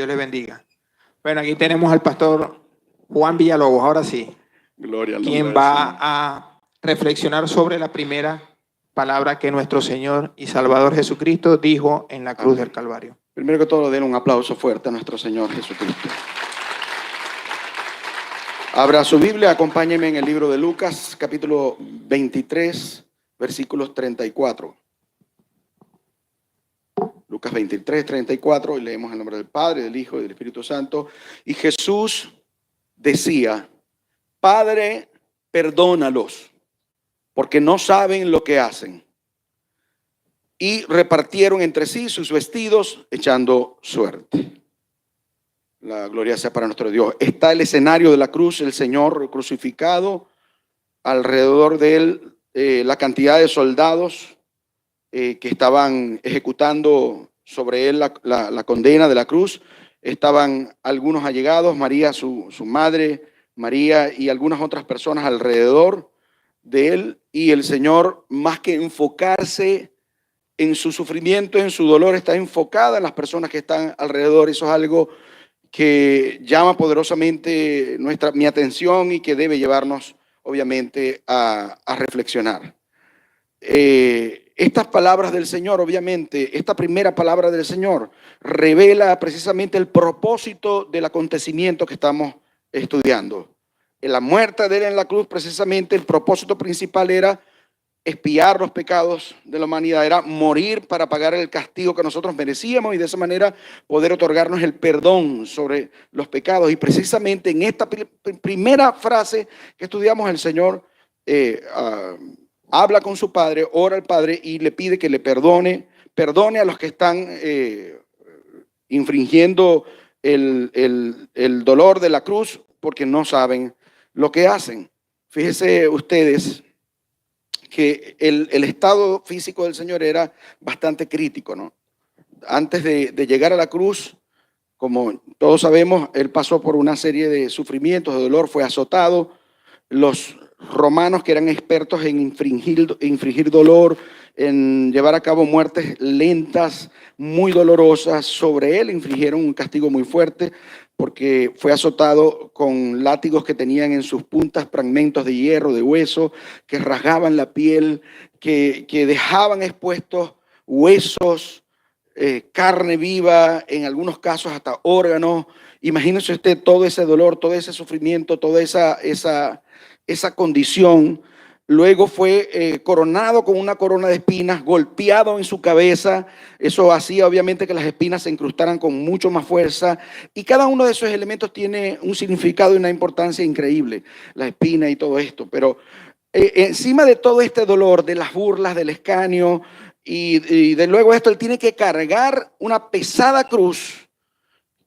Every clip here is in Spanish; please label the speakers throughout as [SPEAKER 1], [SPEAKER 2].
[SPEAKER 1] Dios le bendiga. Bueno, aquí tenemos al pastor Juan Villalobos, ahora sí.
[SPEAKER 2] Gloria al nombre
[SPEAKER 1] Quien
[SPEAKER 2] del
[SPEAKER 1] va
[SPEAKER 2] Señor.
[SPEAKER 1] a reflexionar sobre la primera palabra que nuestro Señor y Salvador Jesucristo dijo en la cruz del Calvario.
[SPEAKER 2] Primero que todo, den un aplauso fuerte a nuestro Señor Jesucristo. Abra su Biblia, acompáñenme en el libro de Lucas, capítulo 23, versículos 34. Lucas 23, 34, y leemos en nombre del Padre, del Hijo y del Espíritu Santo. Y Jesús decía: Padre, perdónalos, porque no saben lo que hacen. Y repartieron entre sí sus vestidos, echando suerte. La gloria sea para nuestro Dios. Está el escenario de la cruz, el Señor crucificado, alrededor de él la cantidad de soldados que estaban ejecutando sobre él la condena de la cruz. Estaban algunos allegados, María, su madre, María y algunas otras personas alrededor de él. Y el Señor, más que enfocarse en su sufrimiento, en su dolor, está enfocada en las personas que están alrededor. Eso es algo que llama poderosamente mi atención y que debe llevarnos, obviamente, a reflexionar. Estas palabras del Señor, obviamente, esta primera palabra del Señor revela precisamente el propósito del acontecimiento que estamos estudiando. En la muerte de él en la cruz, precisamente, el propósito principal era expiar los pecados de la humanidad, era morir para pagar el castigo que nosotros merecíamos y de esa manera poder otorgarnos el perdón sobre los pecados. Y precisamente en esta primera frase que estudiamos, el Señor habla con su Padre, ora al Padre y le pide que le perdone a los que están infringiendo el dolor de la cruz porque no saben lo que hacen. Fíjense ustedes que el estado físico del Señor era bastante crítico, ¿no? Antes de llegar a la cruz, como todos sabemos, él pasó por una serie de sufrimientos, de dolor, fue azotado. Los romanos, que eran expertos en infringir dolor, en llevar a cabo muertes lentas, muy dolorosas, sobre él infligieron un castigo muy fuerte porque fue azotado con látigos que tenían en sus puntas fragmentos de hierro, de hueso, que rasgaban la piel, que dejaban expuestos huesos, carne viva, en algunos casos hasta órganos. Imagínese usted todo ese dolor, todo ese sufrimiento, toda esa condición. Luego fue coronado con una corona de espinas, golpeado en su cabeza. Eso hacía obviamente que las espinas se incrustaran con mucho más fuerza. Y cada uno de esos elementos tiene un significado y una importancia increíble, la espina y todo esto. Pero encima de todo este dolor, de las burlas, del escarnio y de luego esto, él tiene que cargar una pesada cruz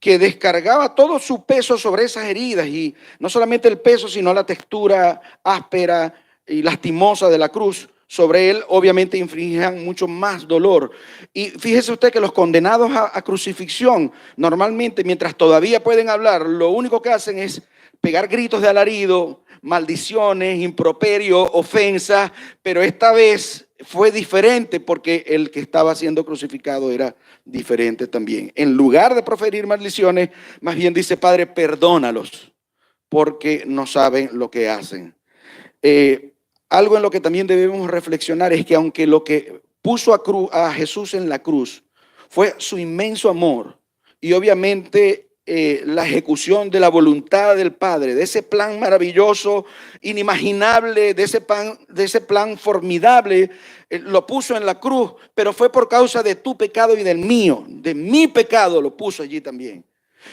[SPEAKER 2] que descargaba todo su peso sobre esas heridas, y no solamente el peso, sino la textura áspera y lastimosa de la cruz sobre él, obviamente infligían mucho más dolor. Y fíjese usted que los condenados a crucifixión, normalmente mientras todavía pueden hablar, lo único que hacen es pegar gritos de alarido, maldiciones, improperios, ofensas, pero esta vez fue diferente porque el que estaba siendo crucificado era diferente también. En lugar de proferir maldiciones, más bien dice: Padre, perdónalos porque no saben lo que hacen. Algo en lo que también debemos reflexionar es que aunque lo que puso a Jesús en la cruz fue su inmenso amor y obviamente la ejecución de la voluntad del Padre, de ese plan maravilloso, inimaginable, de ese plan formidable, lo puso en la cruz, pero fue por causa de tu pecado y del mío, de mi pecado lo puso allí también.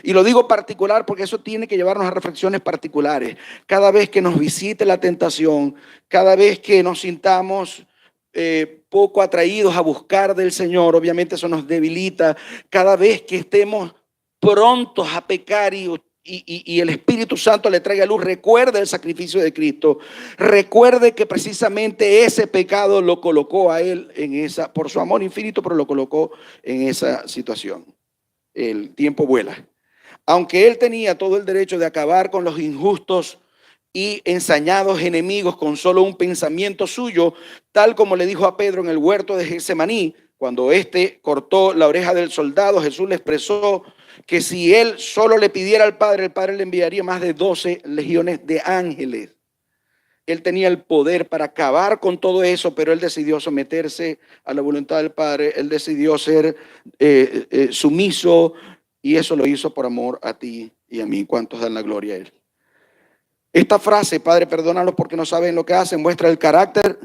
[SPEAKER 2] Y lo digo particular porque eso tiene que llevarnos a reflexiones particulares. Cada vez que nos visite la tentación, cada vez que nos sintamos poco atraídos a buscar del Señor, obviamente eso nos debilita. Cada vez que estemos prontos a pecar y el Espíritu Santo le traiga luz, recuerde el sacrificio de Cristo, recuerde que precisamente ese pecado lo colocó a él por su amor infinito, pero lo colocó en esa situación. El tiempo vuela. Aunque él tenía todo el derecho de acabar con los injustos y ensañados enemigos con solo un pensamiento suyo, tal como le dijo a Pedro en el huerto de Getsemaní, Cuando éste cortó la oreja del soldado, Jesús le expresó que si él solo le pidiera al Padre, el Padre le enviaría más de 12 legiones de ángeles. Él tenía el poder para acabar con todo eso, pero él decidió someterse a la voluntad del Padre. Él decidió ser sumiso, y eso lo hizo por amor a ti y a mí. ¿Cuántos dan la gloria a él? Esta frase, Padre, perdónalos porque no saben lo que hacen, muestra el carácter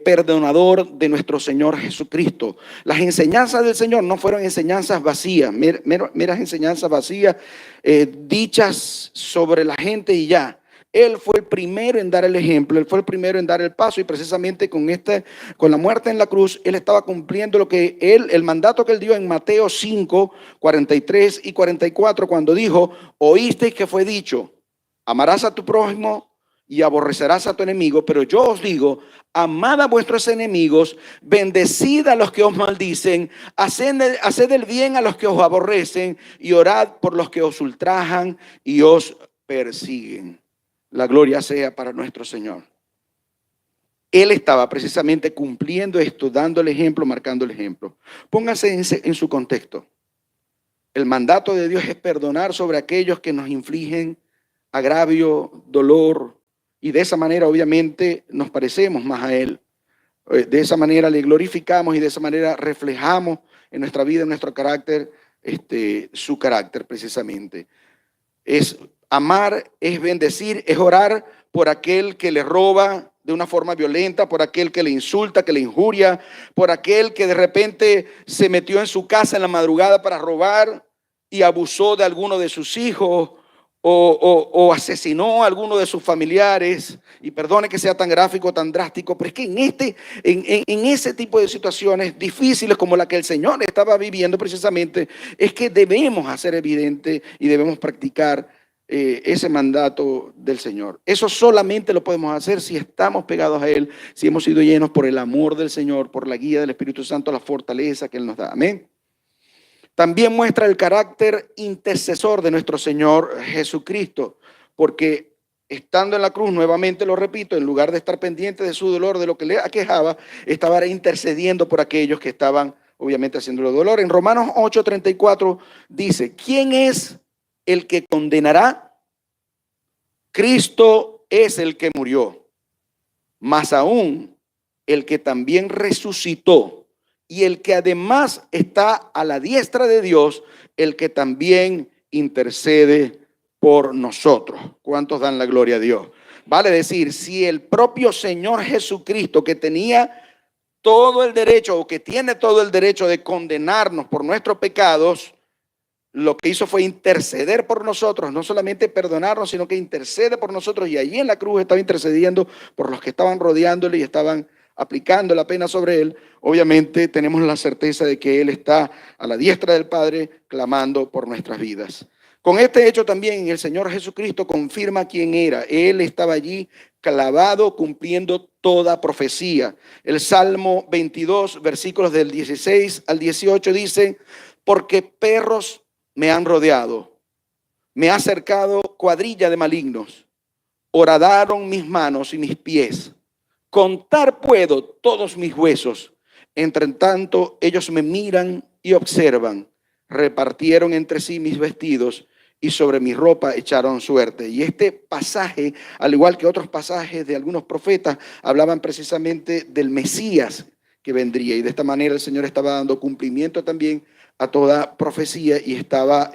[SPEAKER 2] perdonador de nuestro Señor Jesucristo. Las enseñanzas del Señor no fueron enseñanzas vacías, meras enseñanzas vacías, dichas sobre la gente y ya. Él fue el primero en dar el ejemplo, él fue el primero en dar el paso, y precisamente con la muerte en la cruz, él estaba cumpliendo el mandato que él dio en Mateo 5, 43 y 44, cuando dijo: oísteis que fue dicho, amarás a tu prójimo y aborrecerás a tu enemigo, pero yo os digo, amad a vuestros enemigos, bendecid a los que os maldicen, haced el bien a los que os aborrecen, y orad por los que os ultrajan y os persiguen. La gloria sea para nuestro Señor. Él estaba precisamente cumpliendo esto, dando el ejemplo, marcando el ejemplo. Póngase en su contexto. El mandato de Dios es perdonar sobre aquellos que nos infligen agravio, dolor, y de esa manera obviamente nos parecemos más a Él. De esa manera le glorificamos y de esa manera reflejamos en nuestra vida, en nuestro carácter, su carácter precisamente. Es amar, es bendecir, es orar por aquel que le roba de una forma violenta, por aquel que le insulta, que le injuria, por aquel que de repente se metió en su casa en la madrugada para robar y abusó de alguno de sus hijos, o asesinó a alguno de sus familiares. Y perdone que sea tan gráfico, tan drástico, pero es que en ese tipo de situaciones difíciles como la que el Señor estaba viviendo precisamente, es que debemos hacer evidente y debemos practicar ese mandato del Señor. Eso solamente lo podemos hacer si estamos pegados a Él, si hemos sido llenos por el amor del Señor, por la guía del Espíritu Santo, la fortaleza que Él nos da. Amén. También muestra el carácter intercesor de nuestro Señor Jesucristo, porque estando en la cruz, nuevamente lo repito, en lugar de estar pendiente de su dolor, de lo que le aquejaba, estaba intercediendo por aquellos que estaban obviamente haciéndole dolor. En Romanos 8:34 dice: ¿quién es el que condenará? Cristo es el que murió, más aún el que también resucitó, y el que además está a la diestra de Dios, el que también intercede por nosotros. ¿Cuántos dan la gloria a Dios? Vale decir, si el propio Señor Jesucristo, que tenía todo el derecho, o que tiene todo el derecho de condenarnos por nuestros pecados, lo que hizo fue interceder por nosotros, no solamente perdonarnos, sino que intercede por nosotros, y allí en la cruz estaba intercediendo por los que estaban rodeándole y estaban aplicando la pena sobre él. Obviamente tenemos la certeza de que Él está a la diestra del Padre clamando por nuestras vidas. Con este hecho también el Señor Jesucristo confirma quién era. Él estaba allí clavado, cumpliendo toda profecía. El Salmo 22, versículos del 16 al 18 dice: porque perros me han rodeado, me ha cercado cuadrilla de malignos, horadaron mis manos y mis pies. Contar puedo todos mis huesos. Entre tanto, ellos me miran y observan. Repartieron entre sí mis vestidos y sobre mi ropa echaron suerte. Y este pasaje, al igual que otros pasajes de algunos profetas, hablaban precisamente del Mesías que vendría. Y de esta manera el Señor estaba dando cumplimiento también a toda profecía y estaba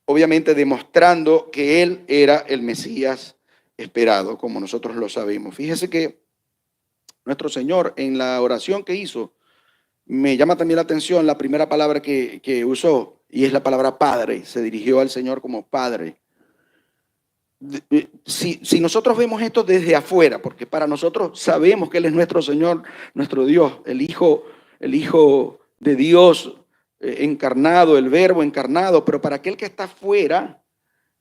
[SPEAKER 2] obviamente demostrando que Él era el Mesías esperado, como nosotros lo sabemos. Fíjese que nuestro Señor, en la oración que hizo, me llama también la atención la primera palabra que usó, y es la palabra Padre. Se dirigió al Señor como Padre. Si nosotros vemos esto desde afuera, porque para nosotros sabemos que Él es nuestro Señor, nuestro Dios, el Hijo de Dios encarnado, el Verbo encarnado, pero para aquel que está fuera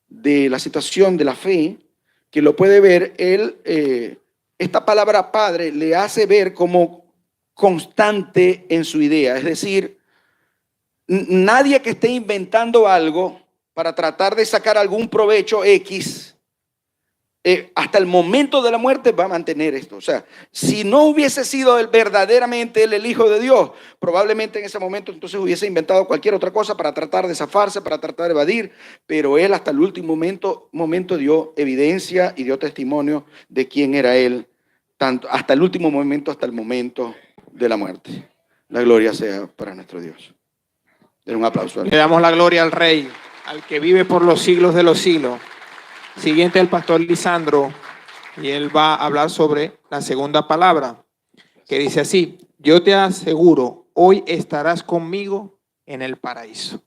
[SPEAKER 2] de la situación de la fe, que lo puede ver, esta palabra Padre le hace ver como constante en su idea. Es decir, nadie que esté inventando algo para tratar de sacar algún provecho X, hasta el momento de la muerte va a mantener esto. O sea, si no hubiese sido él verdaderamente él el Hijo de Dios, probablemente en ese momento entonces hubiese inventado cualquier otra cosa para tratar de zafarse, para tratar de evadir, pero él hasta el último momento dio evidencia y dio testimonio de quién era él, tanto, hasta el último momento, hasta el momento de la muerte. La gloria sea para nuestro Dios. Den un aplauso.
[SPEAKER 1] Le damos la gloria al Rey, al que vive por los siglos de los siglos. Siguiente el pastor Lisandro, y él va a hablar sobre la segunda palabra, que dice así: yo te aseguro, hoy estarás conmigo en el paraíso.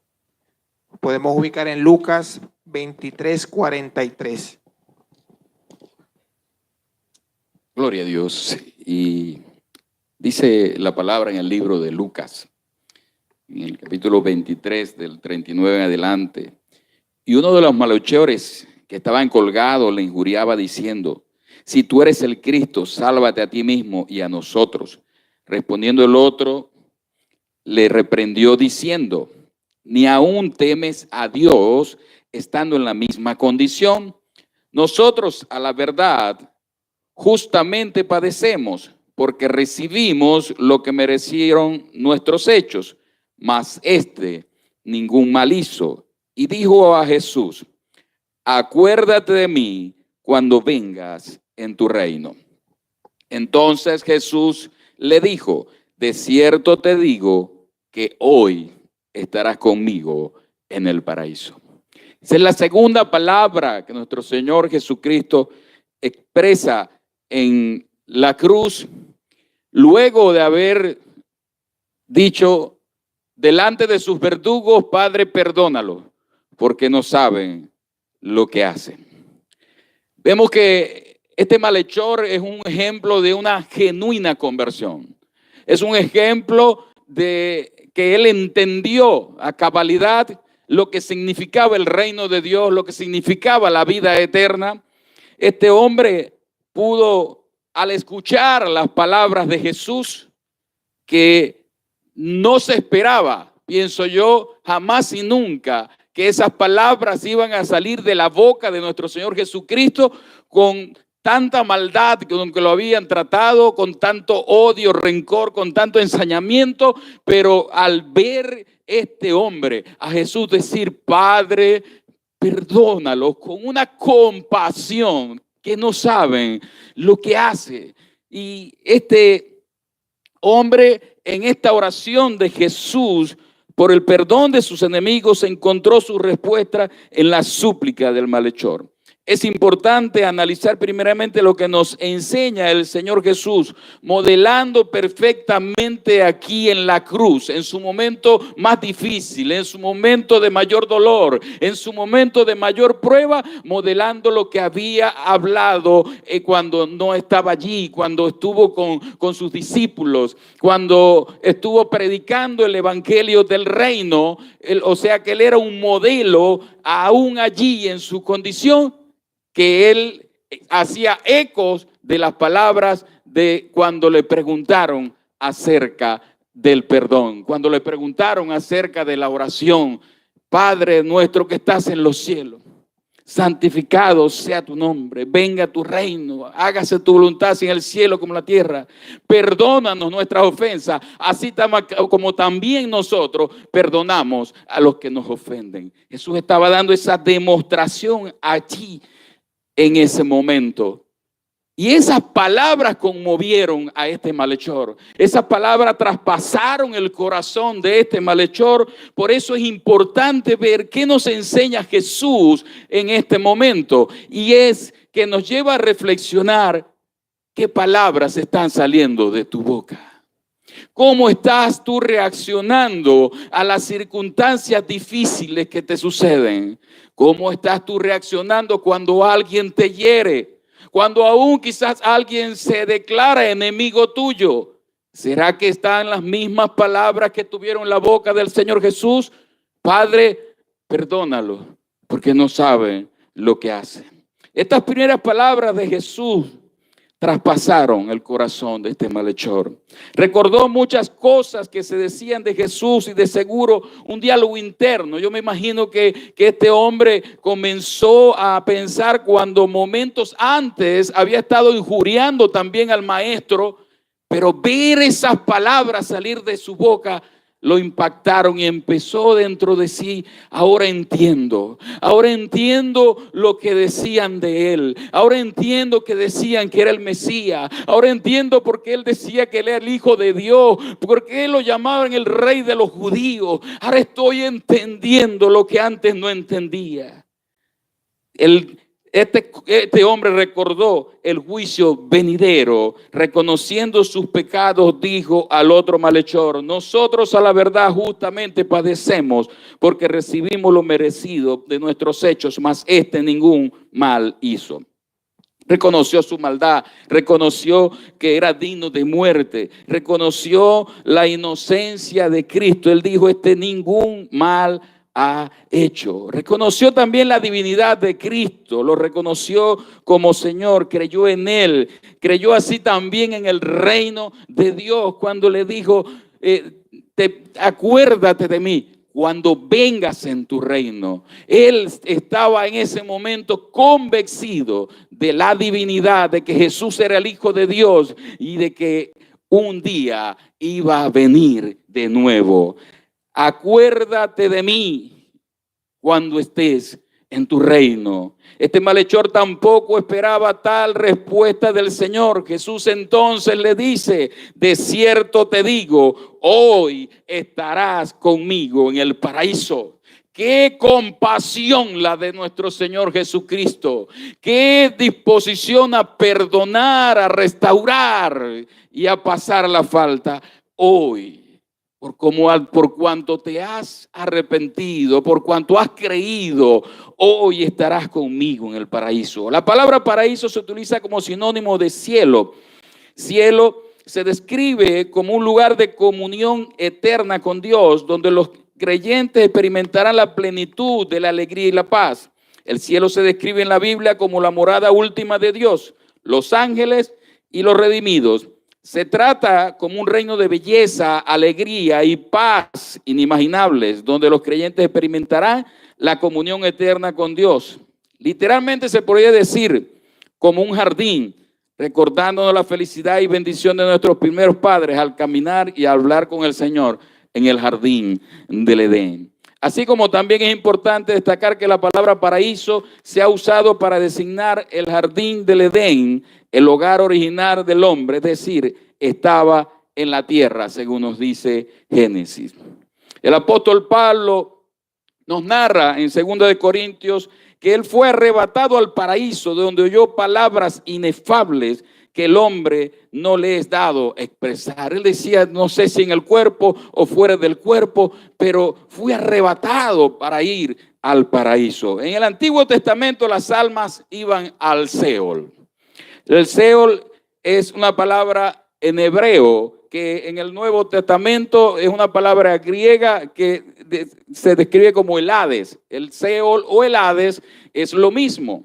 [SPEAKER 1] Podemos ubicar en Lucas 23:43.
[SPEAKER 3] Gloria a Dios. Y dice la palabra en el libro de Lucas, en el capítulo 23, del 39 en adelante. Y uno de los malhechores que estaban colgados le injuriaba diciendo: si tú eres el Cristo, sálvate a ti mismo y a nosotros. Respondiendo el otro, le reprendió diciendo: ni aún temes a Dios estando en la misma condición. Nosotros, a la verdad, justamente padecemos, porque recibimos lo que merecieron nuestros hechos, mas ningún mal hizo. Y dijo a Jesús: acuérdate de mí cuando vengas en tu reino. Entonces Jesús le dijo: de cierto te digo que hoy estarás conmigo en el paraíso. Esa es la segunda palabra que nuestro Señor Jesucristo expresa en la cruz, luego de haber dicho delante de sus verdugos: Padre, perdónalo, porque no saben lo que hacen. Vemos que este malhechor es un ejemplo de una genuina conversión. Es un ejemplo de que él entendió a cabalidad lo que significaba el reino de Dios, lo que significaba la vida eterna. Este hombre pudo, al escuchar las palabras de Jesús, que no se esperaba, pienso yo, jamás y nunca, que esas palabras iban a salir de la boca de nuestro Señor Jesucristo con tanta maldad con que lo habían tratado, con tanto odio, rencor, con tanto ensañamiento, pero al ver este hombre a Jesús decir: Padre, perdónalo, con una compasión que no saben lo que hace. Y este hombre, en esta oración de Jesús por el perdón de sus enemigos, encontró su respuesta en la súplica del malhechor. Es importante analizar primeramente lo que nos enseña el Señor Jesús, modelando perfectamente aquí en la cruz, en su momento más difícil, en su momento de mayor dolor, en su momento de mayor prueba, modelando lo que había hablado cuando no estaba allí, cuando estuvo con sus discípulos, cuando estuvo predicando el evangelio del reino. O sea que él era un modelo aún allí en su condición, que él hacía ecos de las palabras de cuando le preguntaron acerca del perdón, cuando le preguntaron acerca de la oración: Padre nuestro que estás en los cielos, santificado sea tu nombre, venga tu reino, hágase tu voluntad así en el cielo como en la tierra. Perdónanos nuestras ofensas, así como también nosotros perdonamos a los que nos ofenden. Jesús estaba dando esa demostración allí en ese momento. Y esas palabras conmovieron a este malhechor. Esas palabras traspasaron el corazón de este malhechor. Por eso es importante ver qué nos enseña Jesús en este momento. Y es que nos lleva a reflexionar qué palabras están saliendo de tu boca. ¿Cómo estás tú reaccionando a las circunstancias difíciles que te suceden? ¿Cómo estás tú reaccionando cuando alguien te hiere? Cuando aún quizás alguien se declara enemigo tuyo. ¿Será que están las mismas palabras que tuvieron la boca del Señor Jesús? Padre, perdónalo, porque no saben lo que hacen. Estas primeras palabras de Jesús traspasaron el corazón de este malhechor. Recordó muchas cosas que se decían de Jesús y de seguro un diálogo interno. Yo me imagino que este hombre comenzó a pensar cuando momentos antes había estado injuriando también al maestro, pero ver esas palabras salir de su boca lo impactaron y empezó dentro de sí: ahora entiendo lo que decían de él, ahora entiendo que decían que era el Mesías, ahora entiendo por qué él decía que él era el Hijo de Dios, por qué lo llamaban el Rey de los judíos. Ahora estoy entendiendo lo que antes no entendía. Este hombre recordó el juicio venidero, reconociendo sus pecados, dijo al otro malhechor: nosotros a la verdad justamente padecemos porque recibimos lo merecido de nuestros hechos, mas este ningún mal hizo. Reconoció su maldad, reconoció que era digno de muerte, reconoció la inocencia de Cristo. Él dijo: este ningún mal ha hecho. Reconoció también la divinidad de Cristo, lo reconoció como Señor, creyó en Él, creyó así también en el reino de Dios cuando le dijo: acuérdate de mí cuando vengas en tu reino. Él estaba en ese momento convencido de la divinidad, de que Jesús era el Hijo de Dios y de que un día iba a venir de nuevo. Acuérdate de mí cuando estés en tu reino. Este malhechor tampoco esperaba tal respuesta del Señor. Jesús entonces le dice: de cierto te digo, hoy estarás conmigo en el paraíso. Qué compasión la de nuestro Señor Jesucristo. Qué disposición a perdonar, a restaurar y a pasar la falta hoy. Por cuanto te has arrepentido, por cuanto has creído, hoy estarás conmigo en el paraíso. La palabra paraíso se utiliza como sinónimo de cielo. Cielo se describe como un lugar de comunión eterna con Dios, donde los creyentes experimentarán la plenitud de la alegría y la paz. El cielo se describe en la Biblia como la morada última de Dios, los ángeles y los redimidos. Se trata como un reino de belleza, alegría y paz inimaginables, donde los creyentes experimentarán la comunión eterna con Dios. Literalmente se podría decir como un jardín, recordándonos la felicidad y bendición de nuestros primeros padres al caminar y hablar con el Señor en el jardín del Edén. Así como también es importante destacar que la palabra paraíso se ha usado para designar el jardín del Edén, el hogar original del hombre, es decir, estaba en la tierra, según nos dice Génesis. El apóstol Pablo nos narra en 2 de Corintios que él fue arrebatado al paraíso, de donde oyó palabras inefables que el hombre no le es dado expresar. Él decía: no sé si en el cuerpo o fuera del cuerpo, pero fui arrebatado para ir al paraíso. En el Antiguo Testamento las almas iban al Seol. El Seol es una palabra en hebreo que en el Nuevo Testamento es una palabra griega que se describe como el Hades. El Seol o el Hades es lo mismo,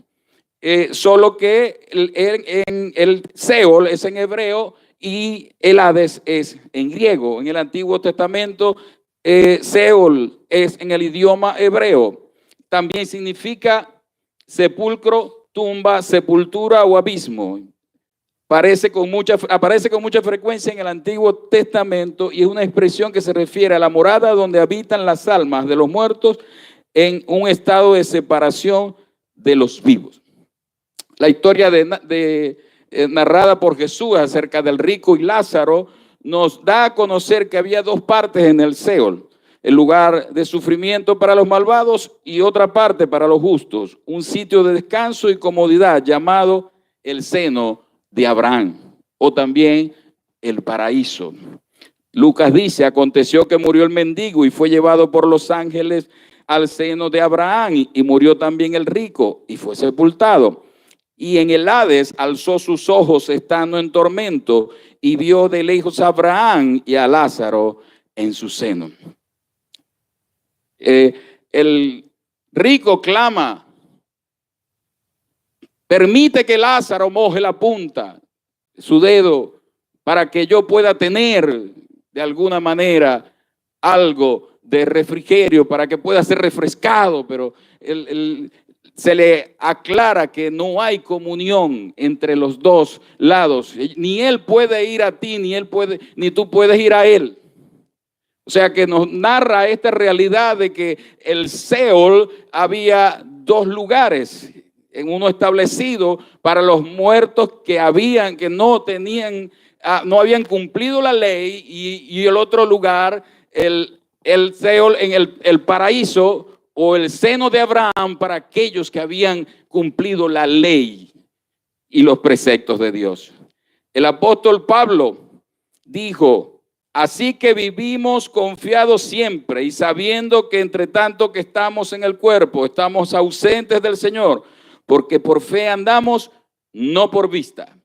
[SPEAKER 3] solo que el Seol es en hebreo y el Hades es en griego. En el Antiguo Testamento, Seol es en el idioma hebreo. También significa sepulcro, tumba, sepultura o abismo. Aparece con mucha frecuencia en el Antiguo Testamento y es una expresión que se refiere a la morada donde habitan las almas de los muertos en un estado de separación de los vivos. La historia narrada por Jesús acerca del rico y Lázaro nos da a conocer que había dos partes en el Seol: el lugar de sufrimiento para los malvados y otra parte para los justos, un sitio de descanso y comodidad llamado el seno de Abraham, o también el paraíso. Lucas dice: aconteció que murió el mendigo y fue llevado por los ángeles al seno de Abraham, y murió también el rico y fue sepultado. Y en el Hades alzó sus ojos estando en tormento y vio de lejos a Abraham y a Lázaro en su seno. El rico clama: permite que Lázaro moje la punta. su dedo para que yo pueda tener de alguna manera algo de refrigerio, para que pueda ser refrescado, pero se le aclara que no hay comunión entre los dos lados. Ni él puede ir a ti, ni tú puedes ir a él. O sea que nos narra esta realidad de que el Seol había dos lugares, en uno establecido para los muertos que no habían cumplido la ley, y el otro lugar, el Seol, en el paraíso o el seno de Abraham, para aquellos que habían cumplido la ley y los preceptos de Dios. El apóstol Pablo dijo: así que vivimos confiados siempre y sabiendo que entre tanto que estamos en el cuerpo, estamos ausentes del Señor, porque por fe andamos, no por vista.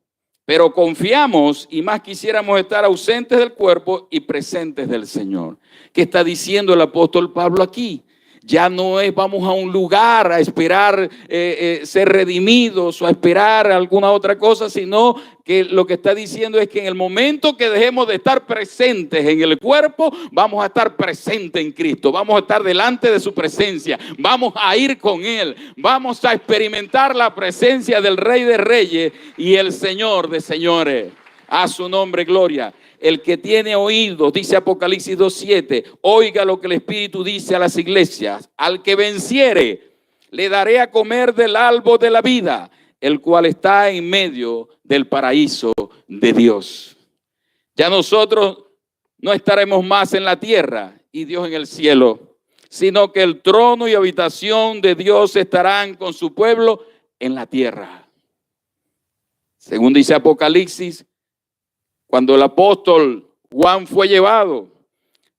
[SPEAKER 3] Pero confiamos y más quisiéramos estar ausentes del cuerpo y presentes del Señor. ¿Qué está diciendo el apóstol Pablo aquí? Ya no es vamos a un lugar a esperar ser redimidos o a esperar alguna otra cosa, sino que lo que está diciendo es que en el momento que dejemos de estar presentes en el cuerpo, vamos a estar presentes en Cristo, vamos a estar delante de su presencia, vamos a ir con Él, vamos a experimentar la presencia del Rey de Reyes y el Señor de Señores. A su nombre, gloria. El que tiene oídos, dice Apocalipsis 2:7, oiga lo que el Espíritu dice a las iglesias. Al que venciere, le daré a comer del árbol de la vida, el cual está en medio del paraíso de Dios. Ya nosotros no estaremos más en la tierra y Dios en el cielo, sino que el trono y habitación de Dios estarán con su pueblo en la tierra. Según dice Apocalipsis, cuando el apóstol Juan fue llevado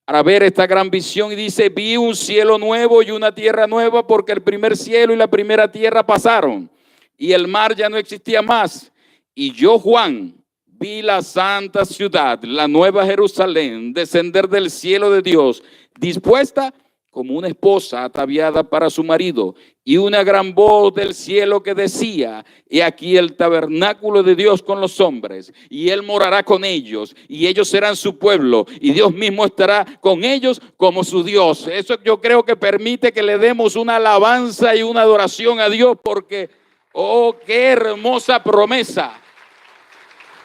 [SPEAKER 3] a ver esta gran visión, y dice: vi un cielo nuevo y una tierra nueva, porque el primer cielo y la primera tierra pasaron y el mar ya no existía más. Y yo, Juan, vi la santa ciudad, la nueva Jerusalén, descender del cielo de Dios, dispuesta como una esposa ataviada para su marido. Y una gran voz del cielo que decía: he aquí el tabernáculo de Dios con los hombres, y Él morará con ellos, y ellos serán su pueblo, y Dios mismo estará con ellos como su Dios. Eso yo creo que permite que le demos una alabanza y una adoración a Dios, porque, oh, qué hermosa promesa.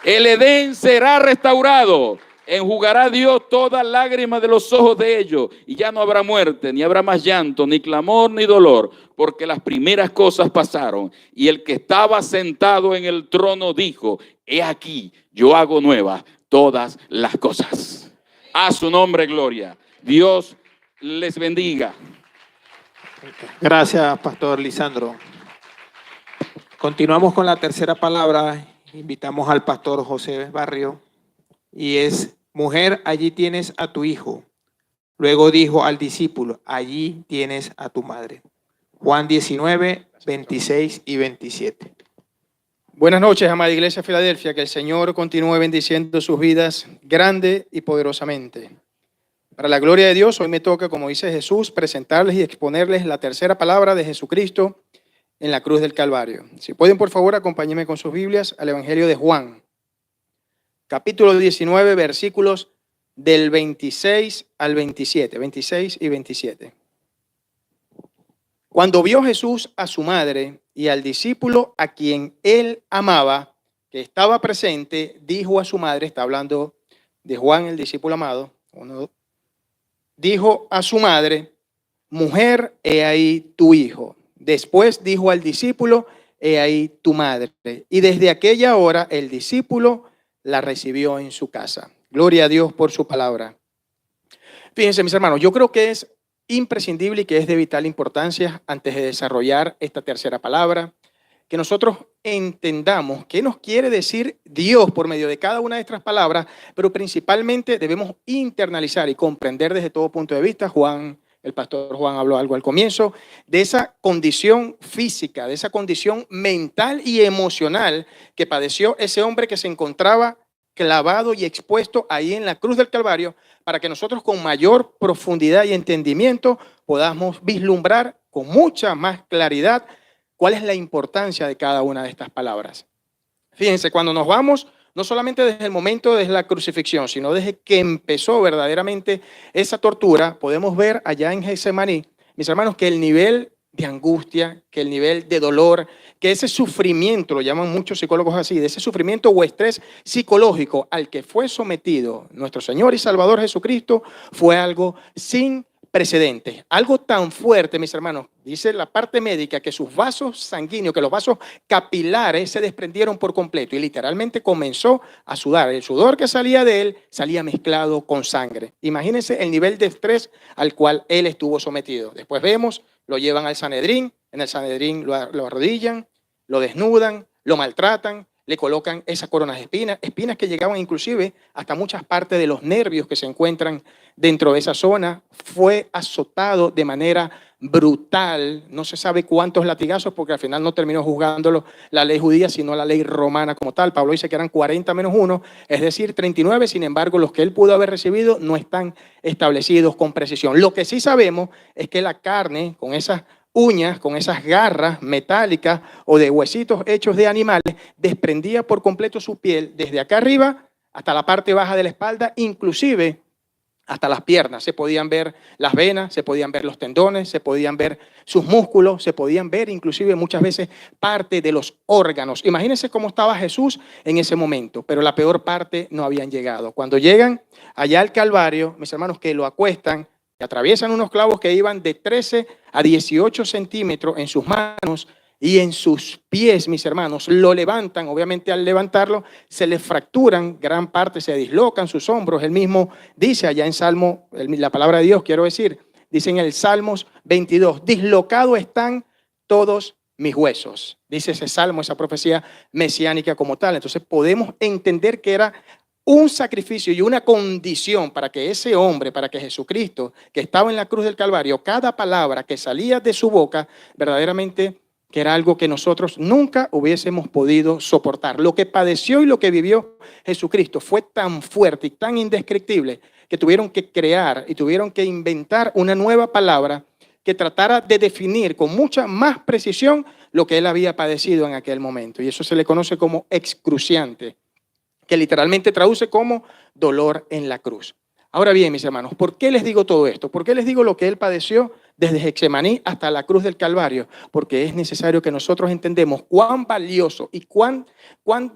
[SPEAKER 3] El Edén será restaurado. Enjugará Dios todas lágrimas de los ojos de ellos, y ya no habrá muerte, ni habrá más llanto, ni clamor, ni dolor, porque las primeras cosas pasaron. Y el que estaba sentado en el trono dijo: he aquí, yo hago nuevas todas las cosas. A su nombre, gloria. Dios les bendiga.
[SPEAKER 1] Gracias, Pastor Lisandro. Continuamos con la tercera palabra. Invitamos al Pastor José Barrio, y es: mujer, allí tienes a tu hijo. Luego dijo al discípulo: allí tienes a tu madre. Juan 19, 26 y 27.
[SPEAKER 4] Buenas noches, amada Iglesia Filadelfia. Que el Señor continúe bendiciendo sus vidas grande y poderosamente. Para la gloria de Dios, hoy me toca, como dice Jesús, presentarles y exponerles la tercera palabra de Jesucristo en la cruz del Calvario. Si pueden, por favor, acompáñenme con sus Biblias al Evangelio de Juan, capítulo 19, versículos del 26 al 27, 26 y 27. Cuando vio Jesús a su madre y al discípulo a quien él amaba, que estaba presente, dijo a su madre, está hablando de Juan, el discípulo amado, dijo a su madre: mujer, he ahí tu hijo. Después dijo al discípulo: he ahí tu madre. Y desde aquella hora el discípulo la recibió en su casa. Gloria a Dios por su palabra. Fíjense, mis hermanos, yo creo que es imprescindible y que es de vital importancia, antes de desarrollar esta tercera palabra, que nosotros entendamos qué nos quiere decir Dios por medio de cada una de estas palabras, pero principalmente debemos internalizar y comprender desde todo punto de vista. El pastor Juan habló algo al comienzo, de esa condición física, de esa condición mental y emocional que padeció ese hombre que se encontraba clavado y expuesto ahí en la cruz del Calvario, para que nosotros con mayor profundidad y entendimiento podamos vislumbrar con mucha más claridad cuál es la importancia de cada una de estas palabras. Fíjense, cuando nos vamos no solamente desde el momento de la crucifixión, sino desde que empezó verdaderamente esa tortura, podemos ver allá en Getsemaní, mis hermanos, que el nivel de angustia, que el nivel de dolor, que ese sufrimiento, lo llaman muchos psicólogos así, de ese sufrimiento o estrés psicológico al que fue sometido nuestro Señor y Salvador Jesucristo, fue algo sin precedentes. Algo tan fuerte, mis hermanos, dice la parte médica, que sus vasos sanguíneos, que los vasos capilares se desprendieron por completo y literalmente comenzó a sudar. El sudor que salía de él salía mezclado con sangre. Imagínense el nivel de estrés al cual él estuvo sometido. Después vemos, lo llevan al Sanedrín, en el Sanedrín lo arrodillan, lo desnudan, lo maltratan, le colocan esas coronas de espinas, espinas que llegaban inclusive hasta muchas partes de los nervios que se encuentran dentro de esa zona. Fue azotado de manera brutal, no se sabe cuántos latigazos, porque al final no terminó juzgándolo la ley judía, sino la ley romana como tal. Pablo dice que eran 40 menos 1, es decir, 39, sin embargo, los que él pudo haber recibido no están establecidos con precisión. Lo que sí sabemos es que la carne, con esas uñas, con esas garras metálicas o de huesitos hechos de animales, desprendía por completo su piel desde acá arriba hasta la parte baja de la espalda, inclusive hasta las piernas. Se podían ver las venas, se podían ver los tendones, se podían ver sus músculos, se podían ver inclusive muchas veces parte de los órganos. Imagínense cómo estaba Jesús en ese momento, pero la peor parte no habían llegado. Cuando llegan allá al Calvario, mis hermanos, que lo acuestan, que atraviesan unos clavos que iban de 13 a 18 centímetros en sus manos y en sus pies, mis hermanos, lo levantan. Obviamente al levantarlo se le fracturan, gran parte se dislocan sus hombros. Él mismo dice allá en Salmo, la palabra de Dios, quiero decir, dice en el Salmos 22, dislocados están todos mis huesos. Dice ese salmo, esa profecía mesiánica como tal. Entonces podemos entender que era un sacrificio y una condición para que ese hombre, para que Jesucristo, que estaba en la cruz del Calvario, cada palabra que salía de su boca, verdaderamente que era algo que nosotros nunca hubiésemos podido soportar. Lo que padeció y lo que vivió Jesucristo fue tan fuerte y tan indescriptible que tuvieron que crear y tuvieron que inventar una nueva palabra que tratara de definir con mucha más precisión lo que él había padecido en aquel momento. Y eso se le conoce como excruciante, que literalmente traduce como dolor en la cruz. Ahora bien, mis hermanos, ¿por qué les digo todo esto? ¿Por qué les digo lo que él padeció desde Getsemaní hasta la cruz del Calvario? Porque es necesario que nosotros entendamos cuán valioso y cuán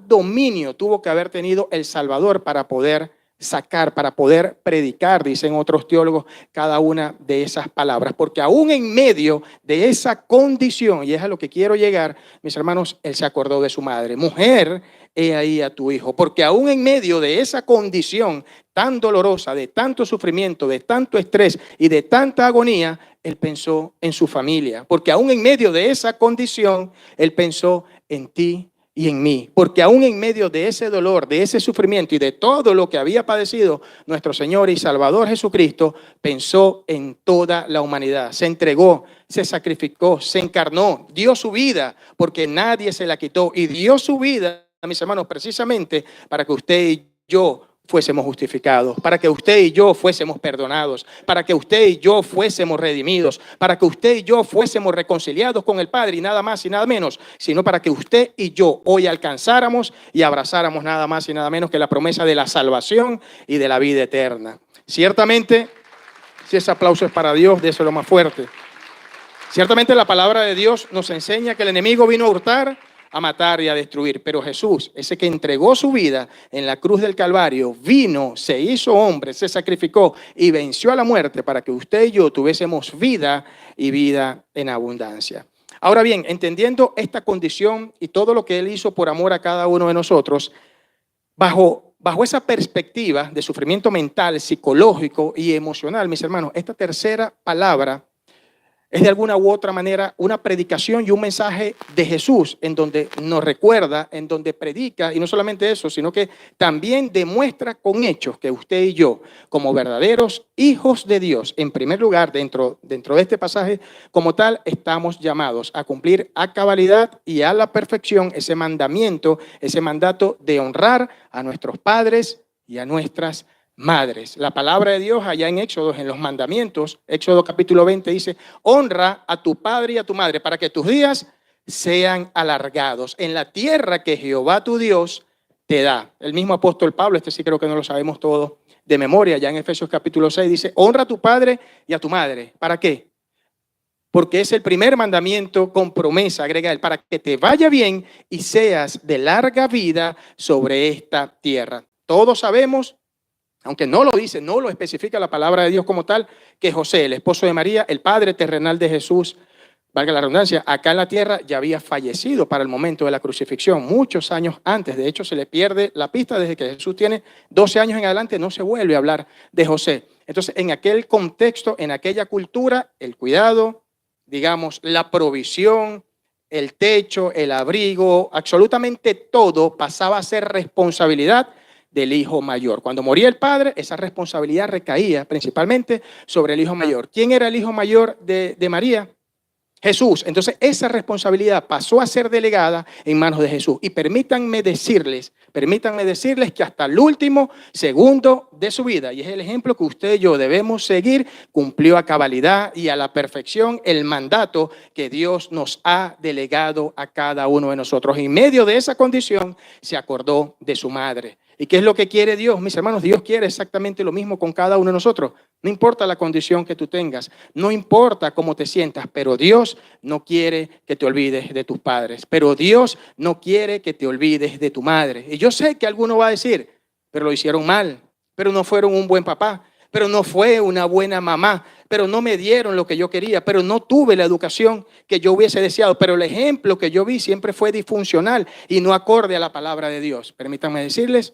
[SPEAKER 4] dominio tuvo que haber tenido el Salvador para poder sacar, para poder predicar, dicen otros teólogos, cada una de esas palabras. Porque aún en medio de esa condición, y es a lo que quiero llegar, mis hermanos, él se acordó de su madre. Mujer, he ahí a tu hijo. Porque aún en medio de esa condición tan dolorosa, de tanto sufrimiento, de tanto estrés y de tanta agonía, él pensó en su familia. Porque aún en medio de esa condición, él pensó en ti y en mí. Porque aún en medio de ese dolor, de ese sufrimiento y de todo lo que había padecido nuestro Señor y Salvador Jesucristo, pensó en toda la humanidad. Se entregó, se sacrificó, se encarnó, dio su vida porque nadie se la quitó y dio su vida, mis hermanos, precisamente para que usted y yo fuésemos justificados, para que usted y yo fuésemos perdonados, para que usted y yo fuésemos redimidos, para que usted y yo fuésemos reconciliados con el Padre y nada más y nada menos, sino para que usted y yo hoy alcanzáramos y abrazáramos nada más y nada menos que la promesa de la salvación y de la vida eterna. Ciertamente, si ese aplauso es para Dios, de eso es lo más fuerte. Ciertamente la palabra de Dios nos enseña que el enemigo vino a hurtar, a matar y a destruir. Pero Jesús, ese que entregó su vida en la cruz del Calvario, vino, se hizo hombre, se sacrificó y venció a la muerte para que usted y yo tuviésemos vida y vida en abundancia. Ahora bien, entendiendo esta condición y todo lo que Él hizo por amor a cada uno de nosotros, bajo esa perspectiva de sufrimiento mental, psicológico y emocional, mis hermanos, esta tercera palabra es de alguna u otra manera una predicación y un mensaje de Jesús en donde nos recuerda, en donde predica, y no solamente eso, sino que también demuestra con hechos que usted y yo, como verdaderos hijos de Dios, en primer lugar, dentro de este pasaje, como tal, estamos llamados a cumplir a cabalidad y a la perfección ese mandamiento, ese mandato de honrar a nuestros padres y a nuestras madres. La palabra de Dios allá en Éxodo, en los mandamientos, Éxodo capítulo 20 dice, honra a tu padre y a tu madre para que tus días sean alargados en la tierra que Jehová tu Dios te da. El mismo apóstol Pablo, este sí creo que no lo sabemos todos de memoria, ya en Efesios capítulo 6 dice, honra a tu padre y a tu madre. ¿Para qué? Porque es el primer mandamiento con promesa, agrega él, para que te vaya bien y seas de larga vida sobre esta tierra. Todos sabemos, aunque no lo dice, no lo especifica la palabra de Dios como tal, que José, el esposo de María, el padre terrenal de Jesús, valga la redundancia, acá en la tierra ya había fallecido para el momento de la crucifixión, muchos años antes. De hecho, se le pierde la pista desde que Jesús tiene 12 años en adelante, no se vuelve a hablar de José. Entonces, en aquel contexto, en aquella cultura, el cuidado, digamos, la provisión, el techo, el abrigo, absolutamente todo pasaba a ser responsabilidad del hijo mayor. Cuando moría el padre, esa responsabilidad recaía principalmente sobre el hijo mayor. ¿Quién era el hijo mayor de María? Jesús. Entonces esa responsabilidad pasó a ser delegada en manos de Jesús. Y permítanme decirles que hasta el último segundo de su vida, y es el ejemplo que usted y yo debemos seguir, cumplió a cabalidad y a la perfección el mandato que Dios nos ha delegado a cada uno de nosotros. En medio de esa condición se acordó de su madre. ¿Y qué es lo que quiere Dios? Mis hermanos, Dios quiere exactamente lo mismo con cada uno de nosotros. No importa la condición que tú tengas, no importa cómo te sientas, pero Dios no quiere que te olvides de tus padres, pero Dios no quiere que te olvides de tu madre. Y yo sé que alguno va a decir, pero lo hicieron mal, pero no fueron un buen papá, pero no fue una buena mamá, pero no me dieron lo que yo quería, pero no tuve la educación que yo hubiese deseado, pero el ejemplo que yo vi siempre fue disfuncional y no acorde a la palabra de Dios. Permítanme decirles